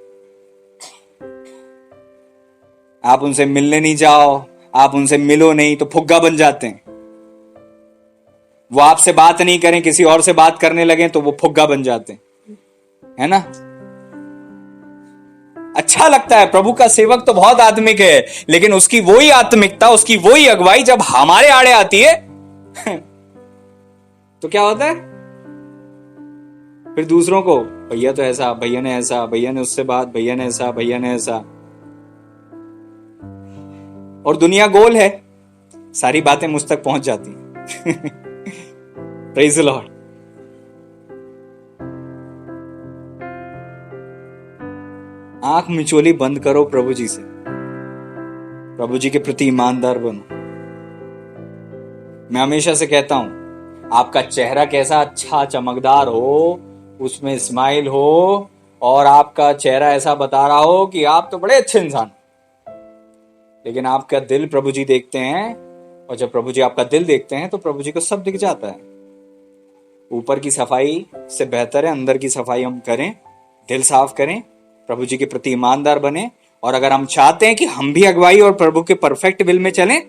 आप उनसे मिलने नहीं जाओ, आप उनसे मिलो नहीं तो फुग्गा बन जाते हैं। वो आपसे बात नहीं करें, किसी और से बात करने लगे तो वो फुग्गा बन जाते हैं, है ना। अच्छा लगता है, प्रभु का सेवक तो बहुत आत्मिक है, लेकिन उसकी वही आत्मिकता, उसकी वही अगुवाई जब हमारे आड़े आती है तो क्या होता है, फिर दूसरों को भैया तो ऐसा, भैया ने ऐसा, भैया ने उससे बात, भैया ने ऐसा, भैया ने ऐसा। और दुनिया गोल है, सारी बातें मुझ तक पहुंच जाती हैं। Praise the Lord. आंख मिचोली बंद करो प्रभु जी से, प्रभु जी के प्रति ईमानदार बनो। मैं हमेशा से कहता हूं, आपका चेहरा कैसा अच्छा चमकदार हो, उसमें स्माइल हो, और आपका चेहरा ऐसा बता रहा हो कि आप तो बड़े अच्छे इंसान, लेकिन आपका दिल प्रभु जी देखते हैं, और जब प्रभु जी आपका दिल देखते हैं तो प्रभु जी को सब दिख जाता है। ऊपर की सफाई से बेहतर है अंदर की सफाई हम करें, दिल साफ करें, प्रभु जी के प्रति ईमानदार बने। और अगर हम चाहते हैं कि हम भी अगुवाई और प्रभु के परफेक्ट विल में चलें,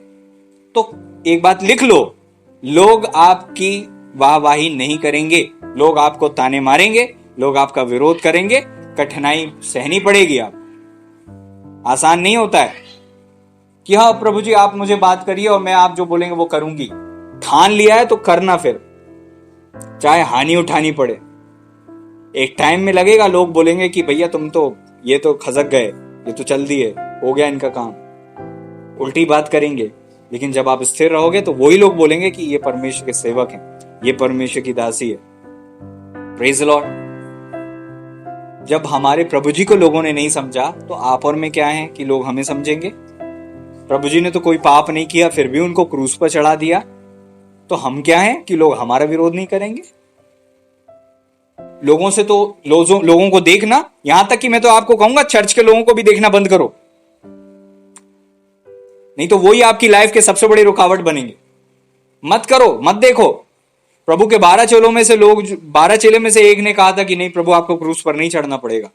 तो एक बात लिख लो, लोग आपकी वाहवाही नहीं करेंगे, लोग आपको ताने मारेंगे, लोग आपका विरोध करेंगे, कठिनाई सहनी पड़ेगी। आप आसान नहीं होता है कि हाँ प्रभु जी आप मुझे बात करिए और मैं आप जो बोलेंगे वो करूंगी। ठान लिया है तो करना, फिर चाहे हानि उठानी पड़े। एक टाइम में लगेगा, लोग बोलेंगे कि भैया तुम तो, ये तो खसक गए, ये तो चल दिए, हो गया इनका काम, उल्टी बात करेंगे। लेकिन जब आप स्थिर रहोगे तो वही लोग बोलेंगे कि ये परमेश्वर के सेवक हैं, ये परमेश्वर की दासी है। Praise the Lord. जब हमारे प्रभु जी को लोगों ने नहीं समझा, तो आप और मैं क्या हैं कि लोग हमें समझेंगे। प्रभु जी ने तो कोई पाप नहीं किया, फिर भी उनको क्रूस पर चढ़ा दिया, तो हम क्या हैं कि लोग हमारा विरोध नहीं करेंगे। लोगों से तो लोगों को देखना, यहां तक कि मैं तो आपको कहूंगा चर्च के लोगों को भी देखना बंद करो, नहीं तो वही आपकी लाइफ के सबसे बड़ी रुकावट बनेंगे। मत करो, मत देखो। प्रभु के 12 चेलों में से 12 चेले में से एक ने कहा था कि नहीं प्रभु आपको क्रूस पर नहीं चढ़ना पड़ेगा।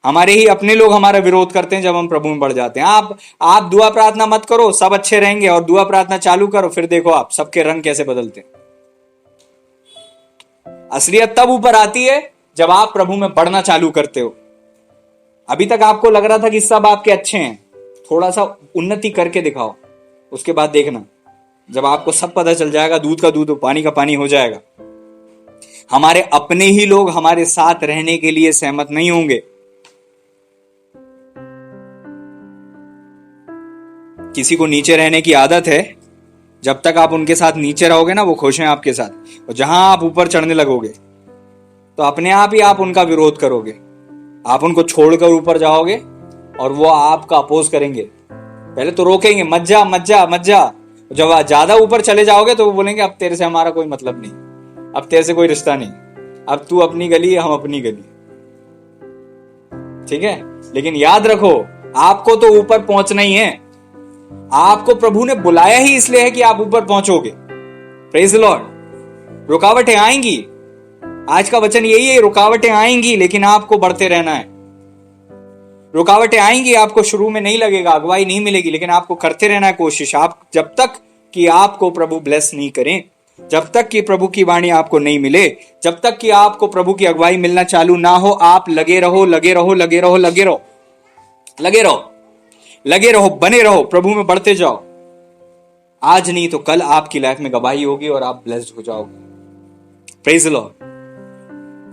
हमारे ही अपने लोग हमारा विरोध करते हैं जब हम प्रभु में बढ़ जाते हैं। आप दुआ प्रार्थना मत करो, सब अच्छे रहेंगे, और दुआ प्रार्थना चालू करो, फिर देखो आप सबके रंग कैसे बदलते हैं। असलियत तब ऊपर आती है जब आप प्रभु में बढ़ना चालू करते हो। अभी तक आपको लग रहा था कि सब आपके अच्छे हैं, थोड़ा सा उन्नति करके दिखाओ, उसके बाद देखना जब आपको सब पता चल जाएगा, दूध का दूध पानी का पानी हो जाएगा। हमारे अपने ही लोग हमारे साथ रहने के लिए सहमत नहीं होंगे। किसी को नीचे रहने की आदत है, जब तक आप उनके साथ नीचे रहोगे ना, वो खुश हैं आपके साथ, और जहां आप ऊपर चढ़ने लगोगे तो अपने आप ही आप उनका विरोध करोगे, आप उनको छोड़कर ऊपर जाओगे और वो आपका अपोज करेंगे। पहले तो रोकेंगे, मत जा मत जा मत जा। जब ज्यादा ऊपर चले जाओगे तो वो बोलेंगे अब तेरे से हमारा कोई मतलब नहीं, अब तेरे से कोई रिश्ता नहीं, अब तू अपनी गली, हम अपनी गली। ठीक है, लेकिन याद रखो आपको तो ऊपर पहुंचना ही है। आपको प्रभु ने बुलाया ही इसलिए है कि आप ऊपर पहुंचोगे। Praise the Lord. रुकावटें आएंगी, आज का वचन यही है, रुकावटें आएंगी, लेकिन आपको बढ़ते रहना है। रुकावटें आएंगी, आपको शुरू में नहीं लगेगा, अगुवाई नहीं मिलेगी, लेकिन आपको करते रहना है कोशिश। आप जब तक कि आपको प्रभु ब्लेस नहीं करें, जब तक कि प्रभु की वाणी आपको नहीं मिले, जब तक कि आपको प्रभु की अगुवाई मिलना चालू ना हो, आप लगे रहो लगे रहो लगे रहो लगे रहो लगे रहो लगे रहो, बने रहो, प्रभु में बढ़ते जाओ। आज नहीं तो कल आपकी लाइफ में गवाही होगी और आप ब्लेस्ड हो जाओगे। Praise the Lord.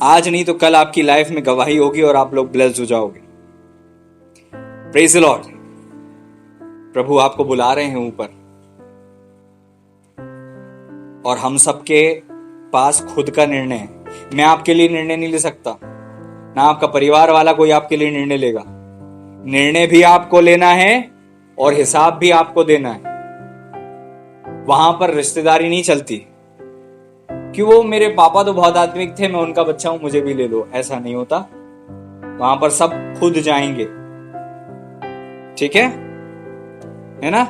आज नहीं तो कल आपकी लाइफ में गवाही होगी और आप लोग ब्लेस्ड हो जाओगे। Praise the Lord. प्रभु आपको बुला रहे हैं ऊपर, और हम सबके पास खुद का निर्णय है। मैं आपके लिए निर्णय नहीं ले सकता, ना आपका परिवार वाला कोई आपके लिए निर्णय लेगा। निर्णय भी आपको लेना है और हिसाब भी आपको देना है। वहां पर रिश्तेदारी नहीं चलती कि वो मेरे पापा तो बहुत आत्मिक थे, मैं उनका बच्चा हूं, मुझे भी ले लो, ऐसा नहीं होता। वहां पर सब खुद जाएंगे। ठीक है ना।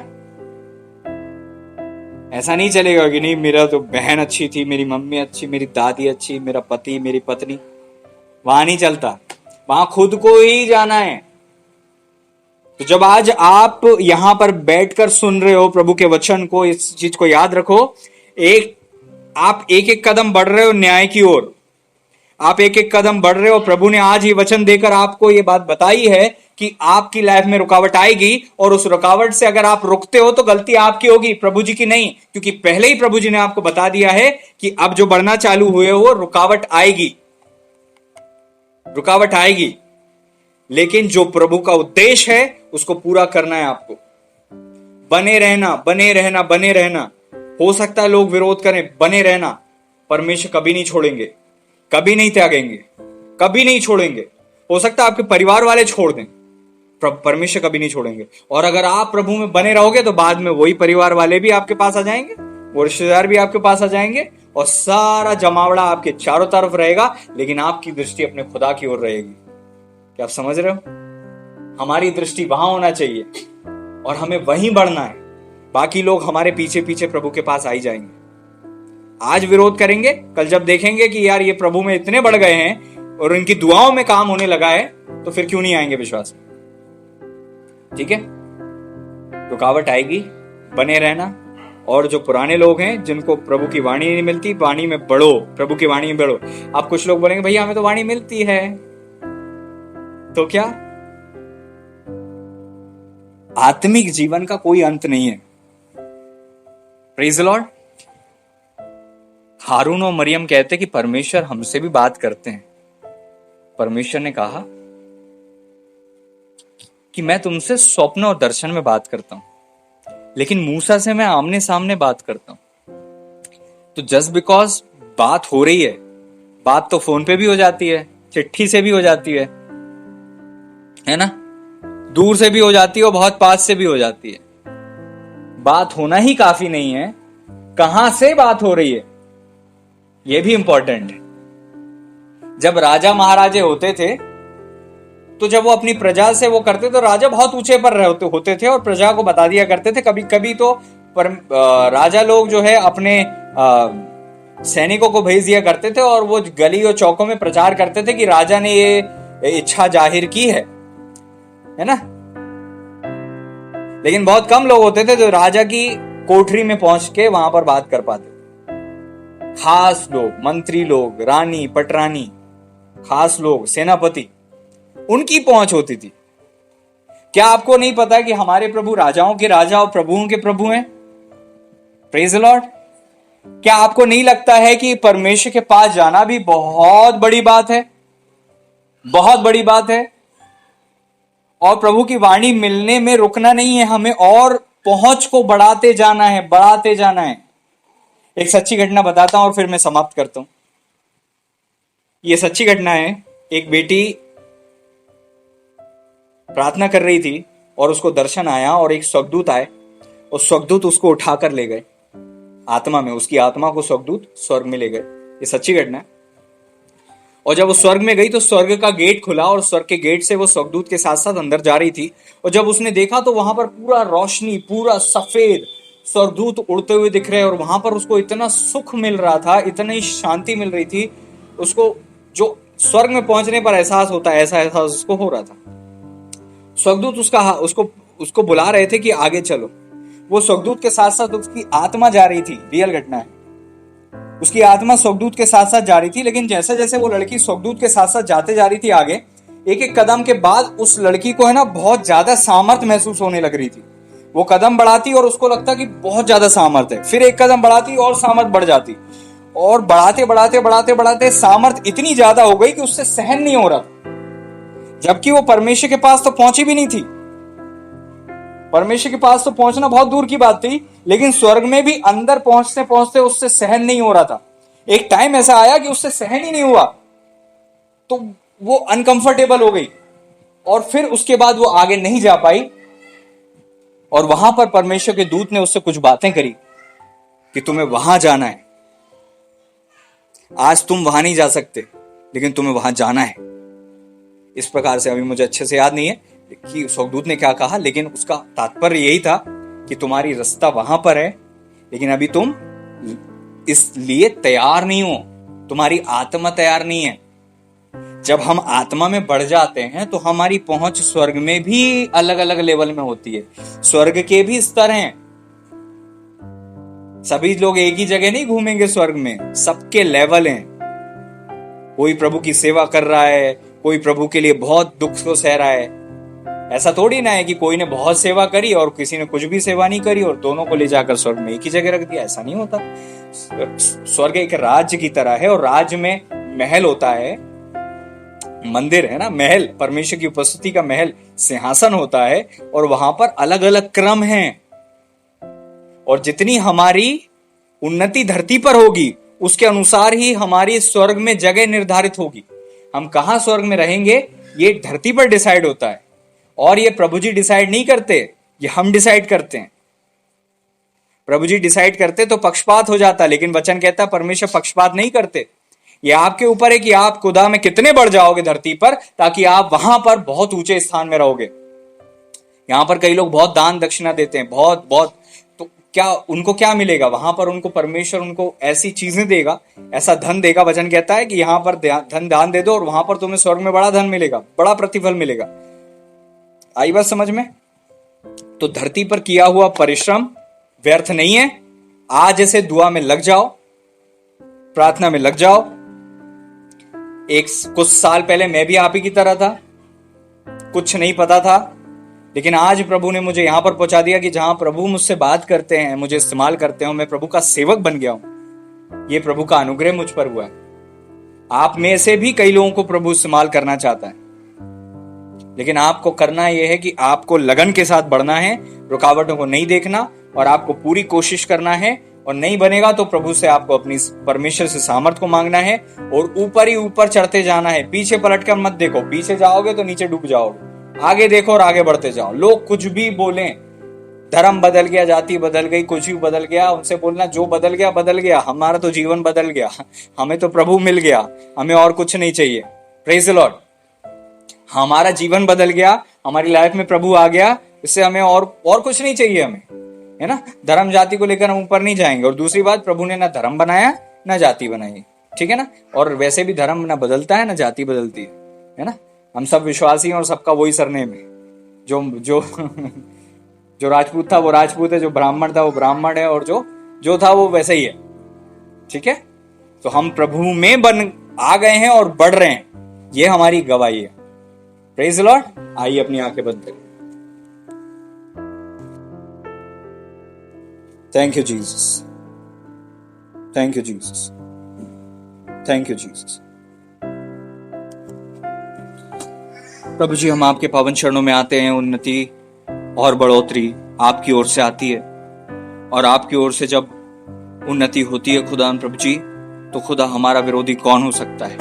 ऐसा नहीं चलेगा कि नहीं मेरा तो बहन अच्छी थी, मेरी मम्मी अच्छी, मेरी दादी अच्छी, मेरा पति, मेरी पत्नी। वहां नहीं चलता, वहां खुद को ही जाना है। तो जब आज आप यहां पर बैठकर सुन रहे हो प्रभु के वचन को, इस चीज को याद रखो, आप एक एक कदम बढ़ रहे हो न्याय की ओर, आप एक एक कदम बढ़ रहे हो। प्रभु ने आज ये वचन देकर आपको ये बात बताई है कि आपकी लाइफ में रुकावट आएगी, और उस रुकावट से अगर आप रुकते हो तो गलती आपकी होगी, प्रभु जी की नहीं, क्योंकि पहले ही प्रभु जी ने आपको बता दिया है कि अब जो बढ़ना चालू हुए हो रुकावट आएगी, रुकावट आएगी। लेकिन जो प्रभु का उद्देश्य है उसको पूरा करना है आपको। बने रहना, बने रहना, बने रहना। हो सकता है लोग विरोध करें, बने रहना। परमेश्वर कभी नहीं छोड़ेंगे, कभी नहीं त्यागेंगे, कभी नहीं छोड़ेंगे। हो सकता है आपके परिवार वाले छोड़ दें, परमेश्वर कभी नहीं छोड़ेंगे। और अगर आप प्रभु में बने रहोगे तो बाद में वही परिवार वाले भी आपके पास आ जाएंगे, वो रिश्तेदार भी आपके पास आ जाएंगे, और सारा जमावड़ा आपके चारों तरफ रहेगा, लेकिन आपकी दृष्टि अपने खुदा की ओर रहेगी। क्या आप समझ रहे हो? हमारी दृष्टि वहां होना चाहिए और हमें वहीं बढ़ना है। बाकी लोग हमारे पीछे पीछे प्रभु के पास आ ही जाएंगे। आज विरोध करेंगे, कल जब देखेंगे कि यार ये प्रभु में इतने बढ़ गए हैं और इनकी दुआओं में काम होने लगा है, तो फिर क्यों नहीं आएंगे विश्वास में? ठीक है, रुकावट आएगी, बने रहना। और जो पुराने लोग हैं जिनको प्रभु की वाणी नहीं मिलती, वाणी में बढ़ो, प्रभु की वाणी में बढ़ो। आप कुछ लोग बोलेंगे भैया हमें तो वाणी मिलती है, तो क्या? आत्मिक जीवन का कोई अंत नहीं है। Praise the Lord. हारून और मरियम कहते कि परमेश्वर हमसे भी बात करते हैं। परमेश्वर ने कहा कि मैं तुमसे स्वप्न और दर्शन में बात करता हूं, लेकिन मूसा से मैं आमने सामने बात करता हूं। तो जस्ट बिकॉज बात हो रही है, बात तो फोन पे भी हो जाती है, चिट्ठी से भी हो जाती है ना, दूर से भी हो जाती है और बहुत पास से भी हो जाती है। बात होना ही काफी नहीं है, कहां से बात हो रही है यह भी इंपॉर्टेंट है। जब राजा महाराजे होते थे तो जब वो अपनी प्रजा से वो करते तो राजा बहुत ऊंचे पर होते थे और प्रजा को बता दिया करते थे। कभी कभी तो राजा लोग जो है अपने सैनिकों को भेज दिया करते थे और वो गली और चौकों में प्रचार करते थे कि राजा ने ये इच्छा जाहिर की है ना। लेकिन बहुत कम लोग होते थे जो राजा की कोठरी में पहुंच के वहां पर बात कर पाते। खास लोग, मंत्री लोग, रानी पटरानी, खास लोग, सेनापति, उनकी पहुंच होती थी। क्या आपको नहीं पता कि हमारे प्रभु राजाओं के राजा और प्रभुओं के प्रभु हैं? Praise the Lord. क्या आपको नहीं लगता है कि परमेश्वर के पास जाना भी बहुत बड़ी बात है? बहुत बड़ी बात है। और प्रभु की वाणी मिलने में रुकना नहीं है, हमें और पहुंच को बढ़ाते जाना है, बढ़ाते जाना है। एक सच्ची घटना बताता हूं और फिर मैं समाप्त करता हूं। यह सच्ची घटना है। एक बेटी प्रार्थना कर रही थी और उसको दर्शन आया और एक स्वर्गदूत आए और स्वर्गदूत उसको उठाकर ले गए आत्मा में, उसकी आत्मा को स्वर्गदूत स्वर्ग में ले गए। ये सच्ची घटना है। और जब वो स्वर्ग में गई तो स्वर्ग का गेट खुला और स्वर्ग के गेट से वो स्वर्गदूत के साथ साथ अंदर जा रही थी। और जब उसने देखा तो वहां पर पूरा रोशनी, पूरा सफेद स्वर्गदूत उड़ते हुए दिख रहे और वहां पर उसको इतना सुख मिल रहा था, इतनी शांति मिल रही थी उसको, जो स्वर्ग में पहुंचने पर एहसास होता है, ऐसा एहसास उसको हो रहा था। स्वर्गदूत उसको बुला रहे थे कि आगे चलो। वो स्वर्गदूत के साथ साथ उसकी आत्मा जा रही थी। रियल घटना है। उसकी आत्मा स्वर्गदूत के साथ साथ जा रही थी, लेकिन जैसे जैसे वो लड़की स्वर्गदूत के साथ साथ जाते जा रही थी आगे, एक एक कदम के बाद उस लड़की को है ना बहुत ज्यादा सामर्थ महसूस होने लग रही थी। वो कदम बढ़ाती और उसको लगता कि बहुत ज्यादा सामर्थ है, फिर एक कदम बढ़ाती और सामर्थ बढ़ जाती, और बढ़ाते बढ़ाते बढ़ाते बढ़ाते सामर्थ इतनी ज्यादा हो गई कि उससे सहन नहीं हो रहा, जबकि वो परमेश्वर के पास तो पहुंची भी नहीं थी। परमेश्वर के पास तो पहुंचना बहुत दूर की बात थी, लेकिन स्वर्ग में भी अंदर पहुंचते पहुंचते उससे सहन नहीं हो रहा था। एक टाइम ऐसा आया कि उससे सहन ही नहीं हुआ, तो वो अनकंफर्टेबल हो गई और फिर उसके बाद वो आगे नहीं जा पाई। और वहां पर परमेश्वर के दूत ने उससे कुछ बातें करी कि तुम्हें वहां जाना है, आज तुम वहां नहीं जा सकते, लेकिन तुम्हें वहां जाना है। इस प्रकार से, अभी मुझे अच्छे से याद नहीं है कि स्वर्गदूत ने क्या कहा, लेकिन उसका तात्पर्य यही था कि तुम्हारी रास्ता वहां पर है, लेकिन अभी तुम इसलिए तैयार नहीं हो, तुम्हारी आत्मा तैयार नहीं है। जब हम आत्मा में बढ़ जाते हैं तो हमारी पहुंच स्वर्ग में भी अलग अलग लेवल में होती है। स्वर्ग के भी स्तर हैं, सभी लोग एक ही जगह नहीं घूमेंगे स्वर्ग में, सबके लेवल हैं। कोई प्रभु की सेवा कर रहा है, कोई प्रभु के लिए बहुत दुख को सह रहा है। ऐसा थोड़ी ना है कि कोई ने बहुत सेवा करी और किसी ने कुछ भी सेवा नहीं करी और दोनों को ले जाकर स्वर्ग में एक ही जगह रख दिया, ऐसा नहीं होता। स्वर्ग एक राज्य की तरह है और राज्य में महल होता है, मंदिर है ना, महल, परमेश्वर की उपस्थिति का महल, सिंहासन होता है और वहां पर अलग अलग क्रम हैं। और जितनी हमारी उन्नति धरती पर होगी उसके अनुसार ही हमारी स्वर्ग में जगह निर्धारित होगी। हम कहां स्वर्ग में रहेंगे ये धरती पर डिसाइड होता है, और ये प्रभु जी डिसाइड नहीं करते, ये हम डिसाइड करते हैं। प्रभु जी डिसाइड करते तो पक्षपात हो जाता, लेकिन वचन कहता है परमेश्वर पक्षपात नहीं करते। ये आपके ऊपर है कि आप खुदा में कितने बढ़ जाओगे धरती पर, ताकि आप वहां पर बहुत ऊंचे स्थान में रहोगे। यहां पर कई लोग बहुत दान दक्षिणा देते हैं, बहुत बहुत, तो क्या उनको क्या मिलेगा वहां पर? उनको परमेश्वर उनको ऐसी चीजें देगा, ऐसा धन देगा। वचन कहता है कि यहां पर धन दान दे दो और वहां पर तुम्हें स्वर्ग में बड़ा धन मिलेगा, बड़ा प्रतिफल मिलेगा। आई बात समझ में? तो धरती पर किया हुआ परिश्रम व्यर्थ नहीं है। आज ऐसे दुआ में लग जाओ, प्रार्थना में लग जाओ। कुछ साल पहले मैं भी आप ही की तरह था, कुछ नहीं पता था, लेकिन आज प्रभु ने मुझे यहां पर पहुंचा दिया कि जहां प्रभु मुझसे बात करते हैं, मुझे इस्तेमाल करते हैं, मैं प्रभु का सेवक बन गया हूं। ये प्रभु का अनुग्रह मुझ पर हुआ है। आप में से भी कई लोगों को प्रभु इस्तेमाल करना चाहता है, लेकिन आपको करना यह है कि आपको लगन के साथ बढ़ना है, रुकावटों को नहीं देखना और आपको पूरी कोशिश करना है। और नहीं बनेगा तो प्रभु से आपको अपनी परमेश्वर से सामर्थ को मांगना है और ऊपर ही ऊपर चढ़ते जाना है। पीछे पलटकर मत देखो, पीछे जाओगे तो नीचे डूब जाओगे। आगे देखो और आगे बढ़ते जाओ। लोग कुछ भी बोलें, धर्म बदल गया, जाति बदल गई, कुछ भी बदल गया, उनसे बोलना जो बदल गया बदल गया, हमारा तो जीवन बदल गया, हमें तो प्रभु मिल गया, हमें और कुछ नहीं चाहिए। Praise the Lord. हमारा जीवन बदल गया, हमारी लाइफ में प्रभु आ गया, इससे हमें और कुछ नहीं चाहिए हमें, है ना। धर्म जाति को लेकर हम ऊपर नहीं जाएंगे। और दूसरी बात, प्रभु ने ना धर्म बनाया ना जाति बनाई, ठीक है ना। और वैसे भी धर्म ना बदलता है ना जाति बदलती है ना। हम सब विश्वासी हैं और सबका वही सरनेम है। जो जो जो राजपूत था वो राजपूत है, जो ब्राह्मण था वो ब्राह्मण है, और जो था वो वैसे ही है, ठीक है। तो हम प्रभु में आ गए हैं और बढ़ रहे हैं, ये हमारी गवाही है। Praise the Lord. आइए अपनी आंखें बंद करें। Thank you Jesus, thank you Jesus, thank you Jesus. प्रभु जी, हम आपके पावन चरणों में आते हैं। उन्नति और बढ़ोतरी आपकी ओर से आती है, और आपकी ओर से जब उन्नति होती है खुदा प्रभु जी, तो खुदा हमारा विरोधी कौन हो सकता है।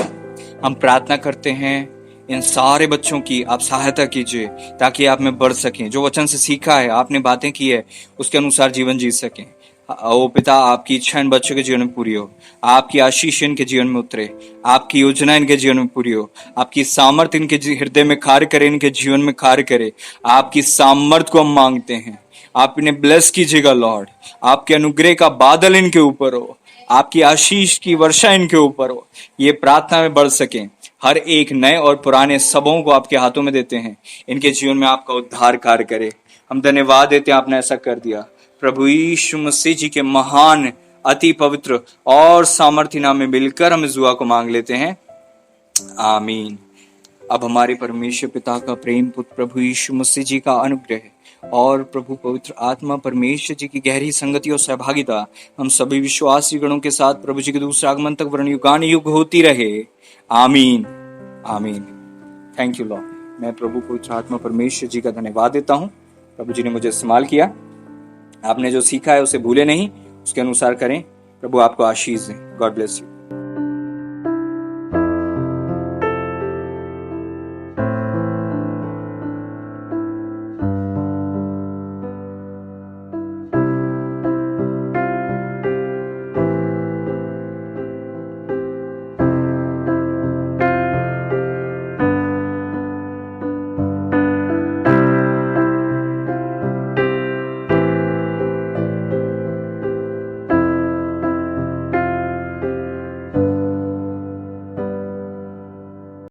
हम प्रार्थना करते हैं इन सारे बच्चों की आप सहायता कीजिए, ताकि आप में बढ़ सकें। जो वचन से सीखा है, आपने बातें की है, उसके अनुसार जीवन जी सकें। ओ पिता, आपकी इच्छा इन बच्चों के जीवन में पूरी हो, आपकी आशीष इनके जीवन में उतरे, आपकी योजना इनके जीवन में पूरी हो, आपकी सामर्थ्य इनके हृदय में कार्य करे, इनके जीवन में कार्य करे। आपकी सामर्थ्य को हम मांगते हैं, आप इन्हें ब्लेस कीजिएगा लॉर्ड। आपके अनुग्रह का बादल इनके ऊपर हो, आपकी आशीष की वर्षा इनके ऊपर हो, ये प्रार्थना में बढ़ सकें। हर एक नए और पुराने सबों को आपके हाथों में देते हैं, इनके जीवन में आपका उद्धार कार्य करे। हम धन्यवाद देते हैं, आपने ऐसा कर दिया। प्रभु यीशु मसीह जी के महान, अति पवित्र और सामर्थ्य नाम में मिलकर हम इस दुआ को मांग लेते हैं, आमीन। अब हमारे परमेश्वर पिता का प्रेम, पुत्र प्रभु यीशु मसीह जी का अनुग्रह और प्रभु पवित्र आत्मा परमेश्वर जी की गहरी संगति और सहभागिता हम सभी विश्वासी गणों के साथ प्रभु जी के दूसरे आगमन तक वर्ण युगान युग होती रहे, आमीन, आमीन। Thank you Lord. मैं प्रभु पवित्र आत्मा परमेश्वर जी का धन्यवाद देता हूँ। प्रभु जी ने मुझे इस्तेमाल किया। आपने जो सीखा है उसे भूले नहीं, उसके अनुसार करें। प्रभु आपको आशीष दें। God bless you.